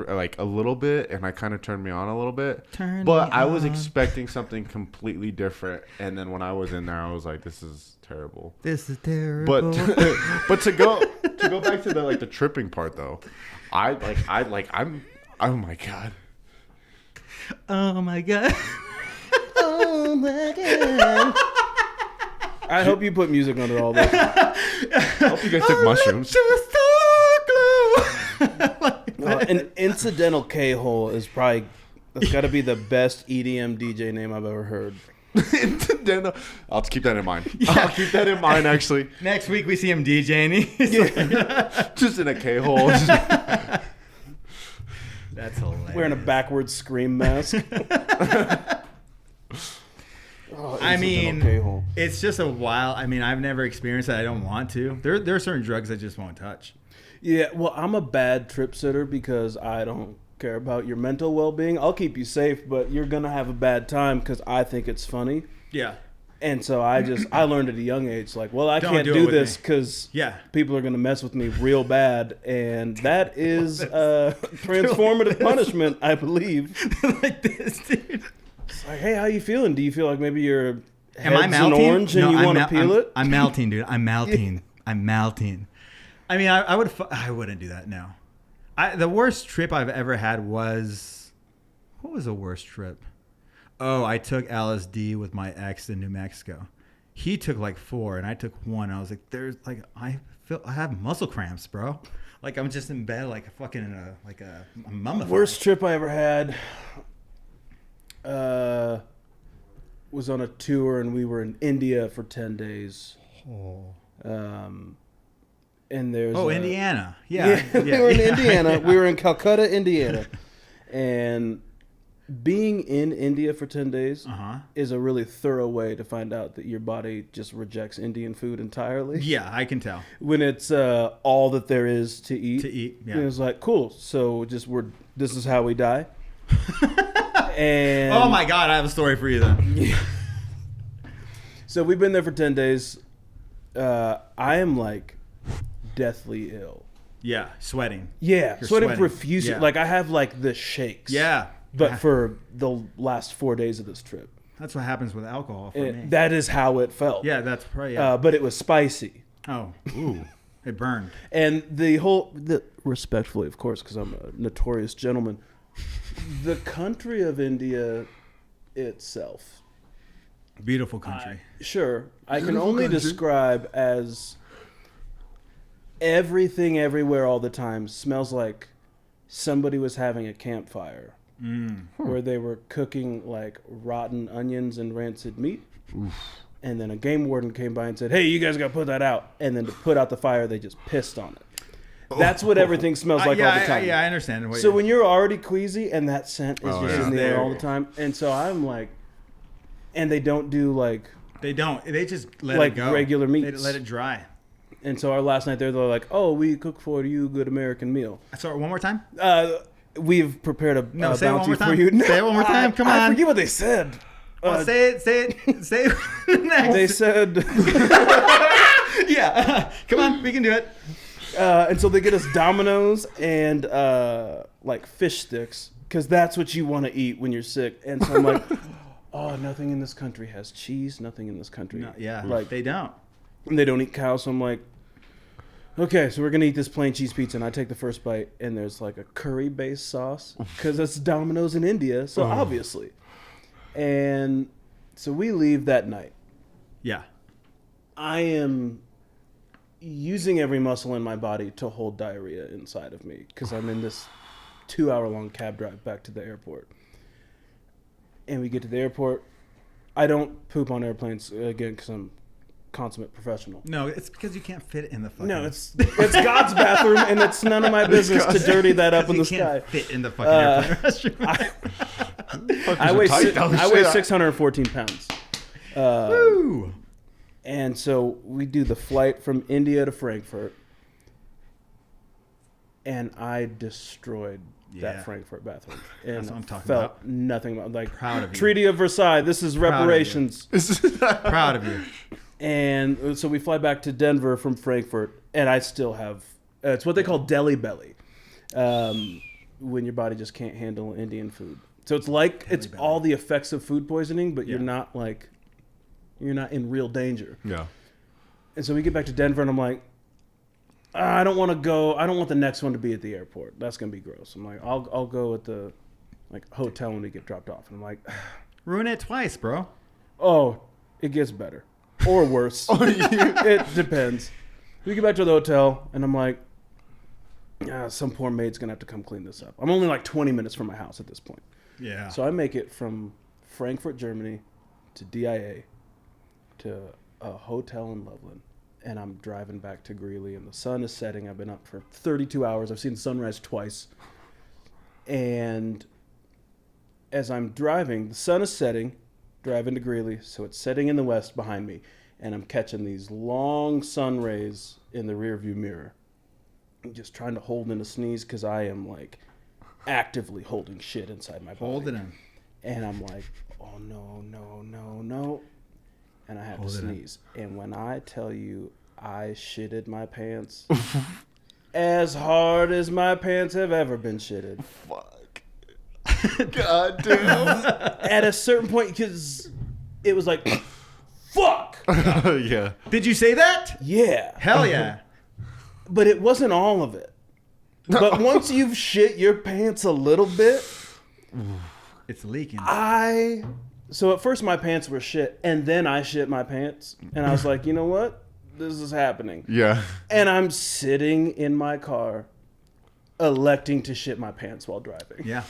Speaker 2: like a little bit, and I kind of turned me on a little bit. But I was expecting something completely different, and then when I was in there, I was like, "This is terrible.
Speaker 1: This is terrible."
Speaker 2: But to go back to the tripping part though, I'm oh my god.
Speaker 1: Oh my god.
Speaker 3: Oh my god. I hope you put music under all this.
Speaker 2: I hope you guys took mushrooms.
Speaker 3: An incidental K-hole is probably, that's got to be the best EDM DJ name I've ever heard.
Speaker 2: I'll keep that in mind. Yeah. I'll keep that in mind, actually.
Speaker 1: Next week we see him DJing. He's like,
Speaker 2: Just in a K-hole.
Speaker 1: that's hilarious.
Speaker 3: Wearing a backwards scream mask.
Speaker 1: I mean,
Speaker 3: K-hole.
Speaker 1: it's just a wild. I mean, I've never experienced it. I don't want to. There are certain drugs I just won't touch.
Speaker 3: Yeah, well, I'm a bad trip sitter because I don't care about your mental well-being. I'll keep you safe, but you're gonna have a bad time because I think it's funny.
Speaker 1: Yeah.
Speaker 3: And so I learned at a young age, like, well, I
Speaker 1: Don't
Speaker 3: can't
Speaker 1: do it
Speaker 3: do
Speaker 1: with
Speaker 3: this
Speaker 1: me.
Speaker 3: because
Speaker 1: Yeah.
Speaker 3: people are gonna mess with me real bad, and that is transformative punishment, I believe.
Speaker 1: Like this, dude.
Speaker 3: It's like, hey, how you feeling? Do you feel like maybe your
Speaker 1: Am I
Speaker 3: head's an
Speaker 1: melting?
Speaker 3: orange and you want to peel it?
Speaker 1: I'm melting, dude. I'm melting. I'm melting. I mean, I wouldn't do that. No. The worst trip I've ever had was, what was the worst trip? Oh, I took LSD with my ex in New Mexico. He took like 4 and I took 1. I was like, I have muscle cramps, bro. Like I'm just in bed, like fucking in a mummified.
Speaker 3: Worst trip I ever had was on a tour, and we were in India for 10 days. And there's
Speaker 1: Indiana. Yeah.
Speaker 3: we were in Indiana. We were in Calcutta, Indiana. And being in India for 10 days is a really thorough way to find out that your body just rejects Indian food entirely.
Speaker 1: Yeah, I can tell.
Speaker 3: When it's all that there is to eat.
Speaker 1: Yeah.
Speaker 3: And it's like, cool. So this is how we die. And
Speaker 1: oh my God, I have a story for you then.
Speaker 3: So we've been there for 10 days. I am like deathly ill.
Speaker 1: Yeah, sweating.
Speaker 3: Yeah,
Speaker 1: You're
Speaker 3: sweating
Speaker 1: sweating.
Speaker 3: profusely.
Speaker 1: Yeah.
Speaker 3: Like I have like the shakes.
Speaker 1: Yeah.
Speaker 3: But for the last 4 days of this trip.
Speaker 1: That's what happens with alcohol for me.
Speaker 3: That is how it felt.
Speaker 1: Yeah, that's probably. Yeah.
Speaker 3: But it was spicy.
Speaker 1: Oh, ooh, it burned.
Speaker 3: And respectfully, of course, because I'm a notorious gentleman, the country of India itself.
Speaker 1: Beautiful country.
Speaker 3: I can only describe as everything everywhere all the time smells like somebody was having a campfire where they were cooking like rotten onions and rancid meat. Oof. And then a game warden came by and said, hey, you guys got to put that out. And then to put out the fire, they just pissed on it. That's what everything smells like all the time.
Speaker 1: Yeah, I understand.
Speaker 3: So when you're already queasy and that scent is just in the air all the time. And so I'm like, and they don't do like...
Speaker 1: They don't. They just let
Speaker 3: like
Speaker 1: it go.
Speaker 3: Regular meats.
Speaker 1: They let it dry.
Speaker 3: And so our last night there, they're like, oh, we cook for you a good American meal.
Speaker 1: Sorry, one more time?
Speaker 3: We've prepared a
Speaker 1: say it one
Speaker 3: bounty
Speaker 1: more
Speaker 3: for
Speaker 1: time.
Speaker 3: you.
Speaker 1: Say it one more time. Come on.
Speaker 3: I forget what they said.
Speaker 1: Well, say it next.
Speaker 3: They said...
Speaker 1: yeah. Come on, we can do it.
Speaker 3: And so they get us Domino's and like fish sticks because that's what you want to eat when you're sick. And so I'm like, oh, nothing in this country has cheese. Nothing in this country.
Speaker 1: No, yeah,
Speaker 3: like
Speaker 1: they don't.
Speaker 3: And they don't eat cow. So I'm like, okay, so we're gonna eat this plain cheese pizza. And I take the first bite, and there's like a curry-based sauce because it's Domino's in India. So obviously, and so we leave that night.
Speaker 1: Yeah.
Speaker 3: I am using every muscle in my body to hold diarrhea inside of me because I'm in this 2-hour-long cab drive back to the airport. And we get to the airport. I don't poop on airplanes again because I'm consummate professional.
Speaker 1: No, it's because you can't fit it in the fucking...
Speaker 3: No, it's God's bathroom, and it's none of my business to dirty that up in the sky.
Speaker 1: You can't fit in the fucking airplane restroom.
Speaker 3: I weigh 614 pounds.
Speaker 1: Woo!
Speaker 3: And so we do the flight from India to Frankfurt, and I destroyed that Frankfurt bathroom. And
Speaker 1: that's what I'm talking
Speaker 3: felt
Speaker 1: about.
Speaker 3: Nothing about like
Speaker 1: Proud of you.
Speaker 3: Treaty of Versailles. This is reparations.
Speaker 1: Proud of you.
Speaker 3: And so we fly back to Denver from Frankfurt, and I still have it's what they call deli belly, when your body just can't handle Indian food. So it's like deli belly. All the effects of food poisoning, but you're not in real danger.
Speaker 2: Yeah.
Speaker 3: And so we get back to Denver, and I'm like, I don't want to go. I don't want the next one to be at the airport. That's gonna be gross. I'm like, I'll go at the hotel when we get dropped off. And I'm like,
Speaker 1: ruin it twice, bro.
Speaker 3: Oh, it gets better or worse. It depends. We get back to the hotel, and I'm like, some poor maid's gonna have to come clean this up. I'm only like 20 minutes from my house at this point.
Speaker 1: Yeah.
Speaker 3: So I make it from Frankfurt, Germany, to DIA to a hotel in Loveland, and I'm driving back to Greeley, and the sun is setting. I've been up for 32 hours. I've seen the sunrise twice. And as I'm driving, the sun is setting, driving to Greeley, so it's setting in the west behind me, and I'm catching these long sun rays in the rearview mirror. I'm just trying to hold in a sneeze because I am like actively holding shit inside my body.
Speaker 1: Holding him.
Speaker 3: And I'm like, oh no, no, no, no. And I have to sneeze. And when I tell you I shitted my pants as hard as my pants have ever been shitted.
Speaker 2: Fuck. God damn.
Speaker 3: At a certain point, because it was like, fuck.
Speaker 2: Yeah.
Speaker 1: Did you say that?
Speaker 3: Yeah.
Speaker 1: Hell yeah.
Speaker 3: But it wasn't all of it. But once you've shit your pants a little bit,
Speaker 1: it's leaking.
Speaker 3: So at first my pants were shit, and then I shit my pants, and I was like, you know what? This is happening.
Speaker 2: Yeah.
Speaker 3: And I'm sitting in my car, electing to shit my pants while driving.
Speaker 1: Yeah.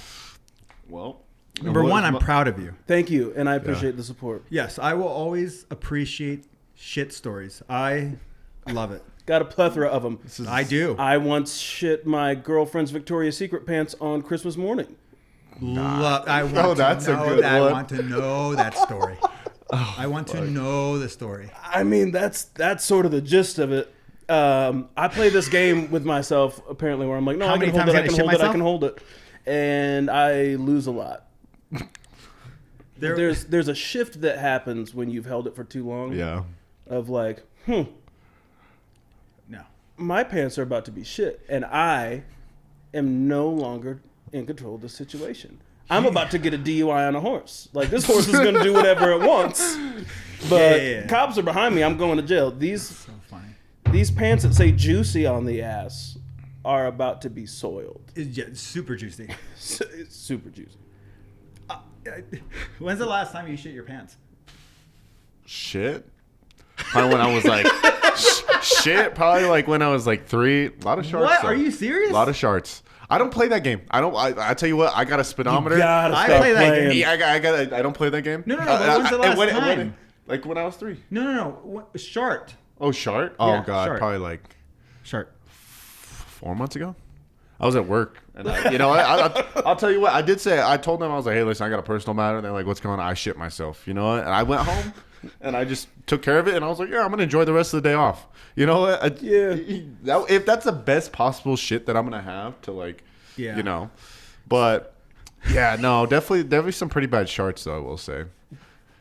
Speaker 2: Well,
Speaker 1: Number one, I'm proud of you.
Speaker 3: Thank you, and I appreciate the support.
Speaker 1: Yes, I will always appreciate shit stories. I love it.
Speaker 3: Got a plethora of them.
Speaker 1: I do.
Speaker 3: I once shit my girlfriend's Victoria's Secret pants on Christmas morning.
Speaker 1: I want to know that story. I want to know the story.
Speaker 3: I mean, that's sort of the gist of it. I play this game with myself, apparently, where I'm like, no, I can hold it, I can hold it. And I lose a lot. There's a shift that happens when you've held it for too long.
Speaker 2: Yeah.
Speaker 3: Of like,
Speaker 1: no.
Speaker 3: My pants are about to be shit, and I am no longer in control of the situation. I'm about to get a DUI on a horse. Like, this horse is going to do whatever it wants. But cops are behind me. I'm going to jail. These pants that say juicy on the ass are about to be soiled.
Speaker 1: It's super juicy.
Speaker 3: It's super juicy.
Speaker 1: When's the last time you shit your pants?
Speaker 2: Shit? Probably when I was like... Shit, probably like when I was like 3. A lot of sharks.
Speaker 1: What?
Speaker 2: Though.
Speaker 1: Are you serious?
Speaker 2: A lot of sharks. I don't play that game. I tell you what, I got a speedometer.
Speaker 1: I play that game.
Speaker 2: Yeah, I don't play that game.
Speaker 1: No. But when's the last time?
Speaker 2: Like when I was 3.
Speaker 1: No. Shart.
Speaker 2: Oh, Shart? Oh,
Speaker 1: Yeah,
Speaker 2: God.
Speaker 1: Shart.
Speaker 2: Probably like...
Speaker 1: Shart.
Speaker 2: 4 months ago? I was at work. And I'll tell you what. I did say... I told them, I was like, hey, listen, I got a personal matter. And they're like, what's going on? I shit myself. You know what? And I went home. And I just took care of it, and I was like, yeah, I'm going to enjoy the rest of the day off. You know what? If that's the best possible shit that I'm going to have to, like, you know. But, yeah, no, definitely some pretty bad sharks, though, I will say.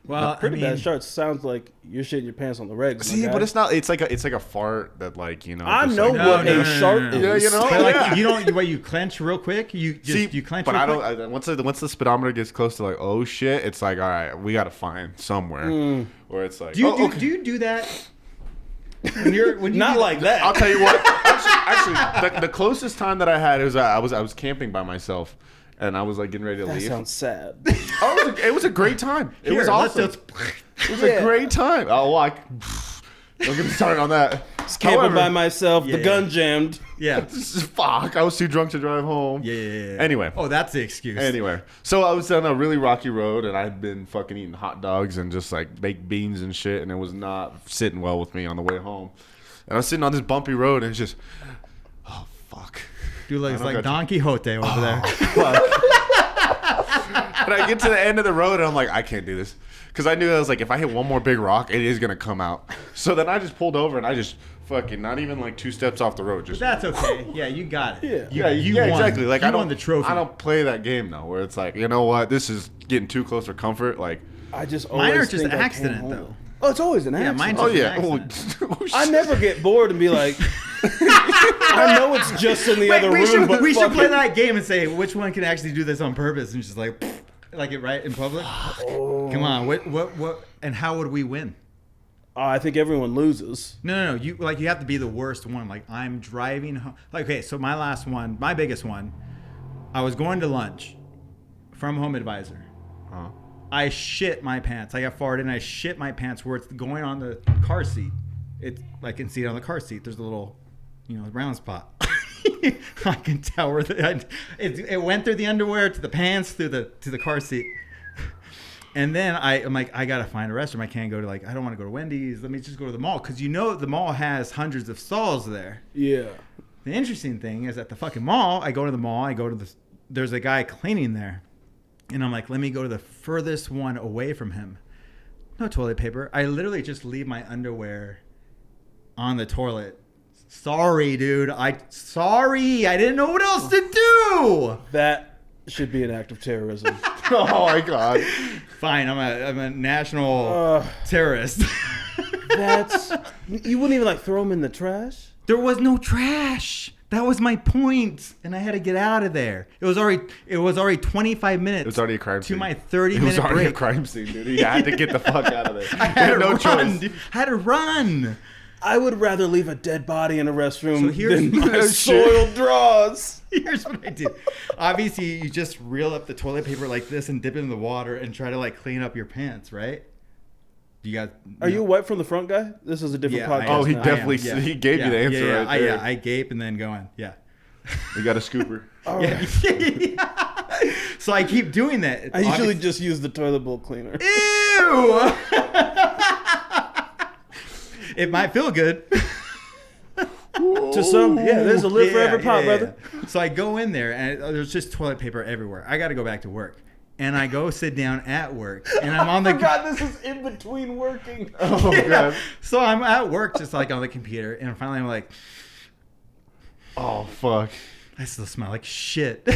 Speaker 1: Well,
Speaker 3: pretty bad sharks sounds like you're shitting your pants on the regs.
Speaker 2: See, but it's not. It's like a fart that, like, you know.
Speaker 3: I know what a shark is.
Speaker 2: Yeah, you know.
Speaker 1: But like, you don't. What you clench real quick. You clench.
Speaker 2: But I don't. Once the speedometer gets close to like, oh shit, it's like, all right, we got to find somewhere where it's like.
Speaker 1: Do you do that? When you
Speaker 3: not like that.
Speaker 2: I'll tell you what. Actually, the closest time that I had is I was camping by myself. And I was like getting ready to leave.
Speaker 3: That sounds sad.
Speaker 2: Oh, it was a great time. It was awesome. It was a great time. Oh, well, don't get me started on that.
Speaker 3: Just camping by myself. The gun jammed.
Speaker 1: Yeah.
Speaker 2: Fuck. I was too drunk to drive home.
Speaker 1: Yeah.
Speaker 2: Anyway.
Speaker 1: Oh, that's the excuse.
Speaker 2: Anyway. So I was on a really rocky road, and I'd been fucking eating hot dogs and just like baked beans and shit, and it was not sitting well with me on the way home. And I was sitting on this bumpy road, and it's just, oh, fuck.
Speaker 1: Dude, it's like Don Quixote over there.
Speaker 2: And I get to the end of the road, and I'm like, I can't do this. Because I knew I was like, if I hit one more big rock, it is going to come out. So then I just pulled over, and I just fucking, not even like 2 steps off the road. Just.
Speaker 1: But that's okay. Yeah, you got it.
Speaker 3: Yeah.
Speaker 1: You won.
Speaker 2: Exactly. Like,
Speaker 1: you won the trophy.
Speaker 2: I don't play that game, though, where it's like, you know what? This is getting too close for comfort. Like,
Speaker 3: I just always
Speaker 1: mine are just
Speaker 3: think
Speaker 1: an accident, though.
Speaker 3: Oh, it's always an accident.
Speaker 1: Mine's
Speaker 2: oh,
Speaker 1: just
Speaker 2: yeah.
Speaker 3: I never get bored and be like, I know it's just in the other room, but
Speaker 1: we should play that game and say which one can actually do this on purpose and just like it right in public. Oh. Come on, what, and how would we win?
Speaker 3: I think everyone loses.
Speaker 1: No. You have to be the worst one. Like, I'm driving home. Like, okay, so my biggest one, I was going to lunch from Home Advisor.
Speaker 2: Uh-huh.
Speaker 1: I shit my pants. I got farted and I shit my pants where it's going on the car seat. I can see it on the car seat. There's a little, round spot. I can tell where it went through the underwear to the pants to the car seat. And then I'm like, I gotta find a restroom. I can't go to I don't want to go to Wendy's. Let me just go to the mall, because the mall has hundreds of stalls there.
Speaker 3: Yeah.
Speaker 1: The interesting thing is at the fucking mall, I go to the mall. There's a guy cleaning there, and I'm like, let me go to the furthest one away from him. No toilet paper. I literally just leave my underwear on the toilet. Sorry, dude. Sorry. I didn't know what else to do.
Speaker 3: That should be an act of terrorism.
Speaker 2: Oh my god.
Speaker 1: Fine. I'm a national terrorist.
Speaker 3: You wouldn't even throw them in the trash?
Speaker 1: There was no trash. That was my point, and I had to get out of there. It was already 25 minutes.
Speaker 2: It was already a crime scene.
Speaker 1: To my 30-minute break.
Speaker 2: It was already a crime scene, dude. You had to get the fuck out of there.
Speaker 1: I had to
Speaker 2: no
Speaker 1: run,
Speaker 2: choice.
Speaker 1: dude. I had to run.
Speaker 3: I would rather leave a dead body in a restroom than my
Speaker 2: no
Speaker 3: soiled drawers.
Speaker 1: Here's what I do. Obviously, you just reel up the toilet paper like this and dip it in the water and try to clean up your pants, right? You guys,
Speaker 3: Are you a wipe from the front guy? This is a different podcast.
Speaker 2: Oh, he
Speaker 3: now.
Speaker 2: definitely he gave you the answer right there.
Speaker 1: I gape and then go on. Yeah.
Speaker 2: You got a scooper.
Speaker 3: All right.
Speaker 1: So I keep doing that.
Speaker 3: I usually just use the toilet bowl cleaner.
Speaker 1: Ew! It might feel good.
Speaker 3: To some, yeah, there's a lid for every pot, brother.
Speaker 1: So I go in there, and there's just toilet paper everywhere. I got to go back to work. And I go sit down at work, and I'm on the...
Speaker 3: God, this is in between working.
Speaker 2: Oh, God.
Speaker 1: So I'm at work just on the computer, and finally I'm like...
Speaker 2: Oh, fuck.
Speaker 1: I still smell like shit.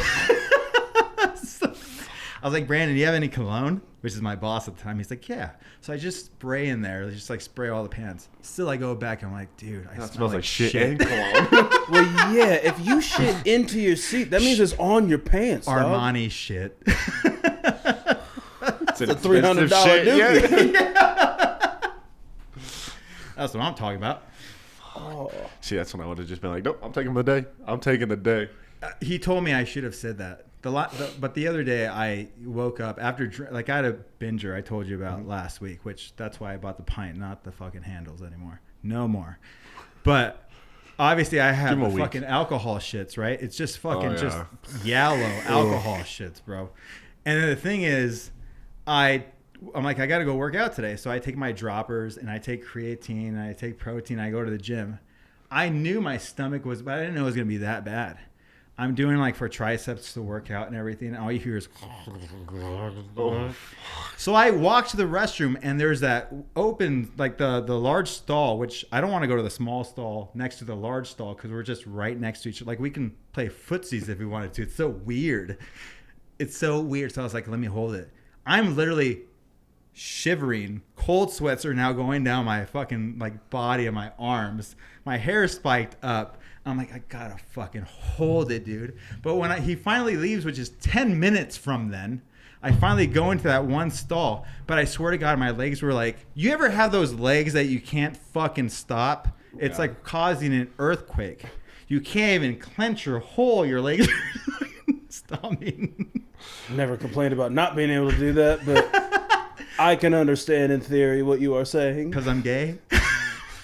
Speaker 1: I was like, Brandon, do you have any cologne? Which is my boss at the time. He's like, yeah. So I just spray in there. Just spray all the pants. Still, I go back and I'm like, dude, I
Speaker 2: That
Speaker 1: smell
Speaker 2: smells like shit and cologne.
Speaker 3: Well, yeah, if you shit into your seat, that means it's on your pants, dog.
Speaker 1: Armani shit.
Speaker 2: It's
Speaker 3: a $300 dookie.
Speaker 1: That's what I'm talking about.
Speaker 3: Oh.
Speaker 2: See, that's when I would have just been like, nope, I'm taking the day. I'm taking the day.
Speaker 1: He told me I should have said that. But the other day I woke up after I had a binger I told you about last week, which that's why I bought the pint, not the fucking handles anymore. No more. But obviously I have the fucking alcohol shits, right? It's just fucking just yellow alcohol shits, bro. And then the thing is, I'm like, I got to go work out today. So I take my droppers and I take creatine and I take protein. I go to the gym. I knew my stomach was, but I didn't know it was going to be that bad. I'm doing for triceps to work out and everything. All you hear is. So I walk to the restroom and there's that open, the large stall, which I don't want to go to the small stall next to the large stall because we're just right next to each other. We can play footsies if we wanted to. It's so weird. So I was like, let me hold it. I'm literally shivering. Cold sweats are now going down my fucking body and my arms. My hair spiked up. I'm like, I gotta fucking hold it, dude. But when he finally leaves, which is 10 minutes from then, I finally go into that one stall. But I swear to God, my legs were like, you ever have those legs that you can't fucking stop? It's like causing an earthquake. You can't even clench your legs are stopping.
Speaker 3: Never complained about not being able to do that, but I can understand in theory what you are saying.
Speaker 1: Because I'm gay?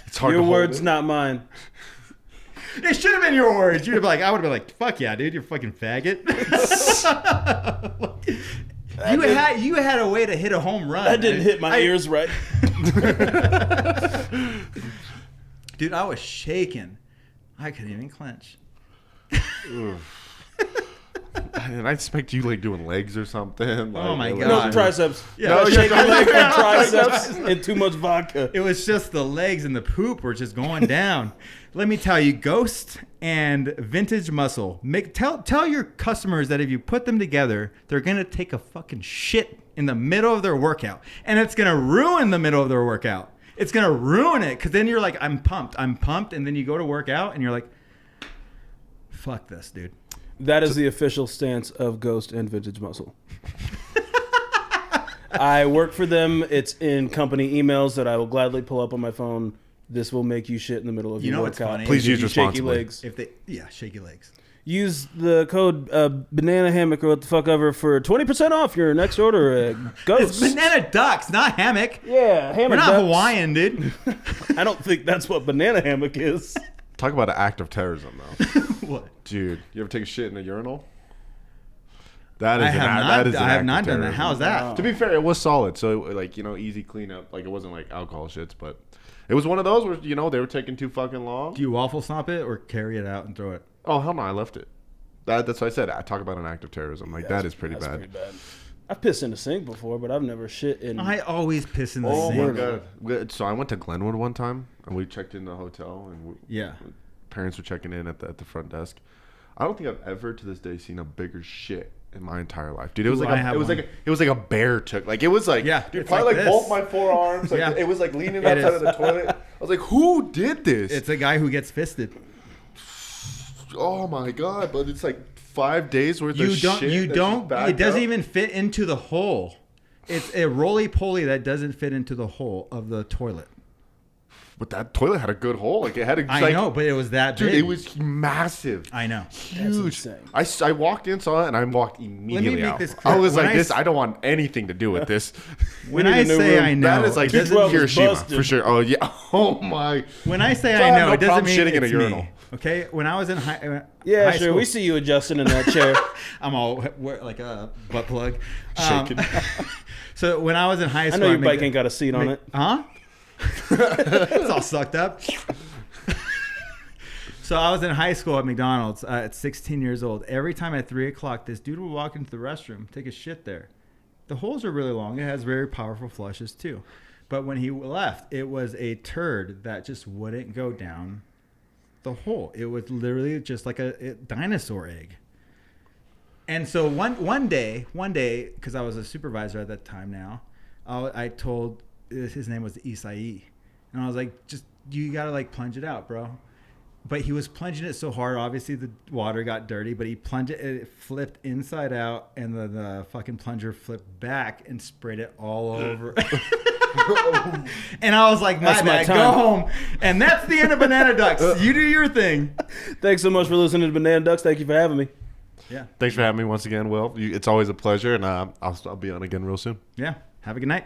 Speaker 2: It's hard
Speaker 3: Your
Speaker 2: to
Speaker 3: words,
Speaker 2: hold it.
Speaker 3: not mine.
Speaker 1: It should have been your words. You'd have I would have been like, fuck yeah, dude, you're a fucking faggot. You had a way to hit a home run.
Speaker 3: That didn't hit my ears right.
Speaker 1: Dude, I was shaking. I couldn't even clench.
Speaker 2: And I expect you doing legs or something.
Speaker 1: Oh my God.
Speaker 3: No, triceps.
Speaker 1: Yeah.
Speaker 3: No,
Speaker 1: No,
Speaker 3: shaking
Speaker 1: yeah,
Speaker 3: leg
Speaker 1: yeah,
Speaker 3: for triceps and too much vodka.
Speaker 1: It was just the legs and the poop were just going down. Let me tell you, Ghost and Vintage Muscle. Tell your customers that if you put them together, they're going to take a fucking shit in the middle of their workout. And it's going to ruin the middle of their workout. It's going to ruin it because then you're like, I'm pumped. And then you go to work out and you're like, fuck this, dude.
Speaker 3: That is the official stance of Ghost and Vintage Muscle. I work for them. It's in company emails that I will gladly pull up on my phone. This will make you shit in the middle of your workout.
Speaker 1: Funny?
Speaker 2: Please use
Speaker 3: shaky
Speaker 2: responsibly.
Speaker 3: legs.
Speaker 1: Shaky legs.
Speaker 3: Use the code banana hammock or what the fuck ever for 20% off your next order at Ghost.
Speaker 1: It's banana ducks, not hammock.
Speaker 3: Yeah, hammock.
Speaker 1: We're not
Speaker 3: ducks.
Speaker 1: Hawaiian, dude.
Speaker 3: I don't think that's what banana hammock is.
Speaker 2: Talk about an act of terrorism, though.
Speaker 1: What?
Speaker 2: Dude, you ever take a shit in a urinal? That is
Speaker 1: I have not done that. How's that?
Speaker 2: To be fair, it was solid. So like, easy cleanup. Like it wasn't like alcohol shits, but it was one of those where they were taking too fucking long.
Speaker 1: Do you waffle stomp it or carry it out and throw it?
Speaker 2: Oh hell no, I left it. That's what I said. I talk about an act of terrorism. Like that is pretty bad.
Speaker 3: I've pissed in the sink before, but I've never shit in.
Speaker 1: I always piss in the
Speaker 2: sink.
Speaker 1: Oh
Speaker 2: my god! So I went to Glenwood one time, and we checked in the hotel, and parents were checking in at the front desk. I don't think I've ever to this day seen a bigger shit in my entire life, dude. It was like a bear took. Like it was like dude, probably like both my forearms. Like it was like leaning outside of the toilet. I was like, who did this?
Speaker 1: It's a guy who gets fisted.
Speaker 2: Oh my god! But it's like 5 days worth of shit.
Speaker 1: It doesn't even fit into the hole. It's a roly-poly that doesn't fit into the hole of the toilet.
Speaker 2: But that toilet had a good hole. Like it had a.
Speaker 1: I know, but it was that big.
Speaker 2: Dude, it was massive.
Speaker 1: I know.
Speaker 2: Huge. I walked in, saw it, and I walked immediately out.
Speaker 1: This clear.
Speaker 2: I was like, I don't want anything to do with this.
Speaker 1: When I say I know,
Speaker 2: that is like Hiroshima for sure. Oh yeah. Oh my.
Speaker 1: When I say I know, it doesn't mean
Speaker 2: shitting in a
Speaker 1: it's
Speaker 2: urinal.
Speaker 1: me. Okay, when I was in high
Speaker 3: sure.
Speaker 1: school,
Speaker 3: We see you adjusting in that chair.
Speaker 1: I'm all like a butt plug,
Speaker 2: shaking.
Speaker 1: So when I was in high school,
Speaker 3: I know your bike ain't got a seat on it.
Speaker 1: Huh? It's all sucked up. So I was in high school at McDonald's at 16 years old. Every time at 3 o'clock, this dude would walk into the restroom, take a shit there. The holes are really long. It has very powerful flushes too. But when he left, it was a turd that just wouldn't go down the hole. It was literally just like a dinosaur egg. And so one day, because I was a supervisor at that time now, I told, his name was Isai, and I was like, you gotta like plunge it out, bro. But he was plunging it so hard, obviously the water got dirty, but he plunged it flipped inside out, and the fucking plunger flipped back and sprayed it all over. And I was like, my bad, go home. And that's the end of Banana Ducks. You do your thing.
Speaker 3: Thanks so much for listening to Banana Ducks. Thank you for having me.
Speaker 1: Yeah.
Speaker 2: Thanks for having me once again, Will. It's always a pleasure, and I'll be on again real soon.
Speaker 1: Yeah. Have a good night.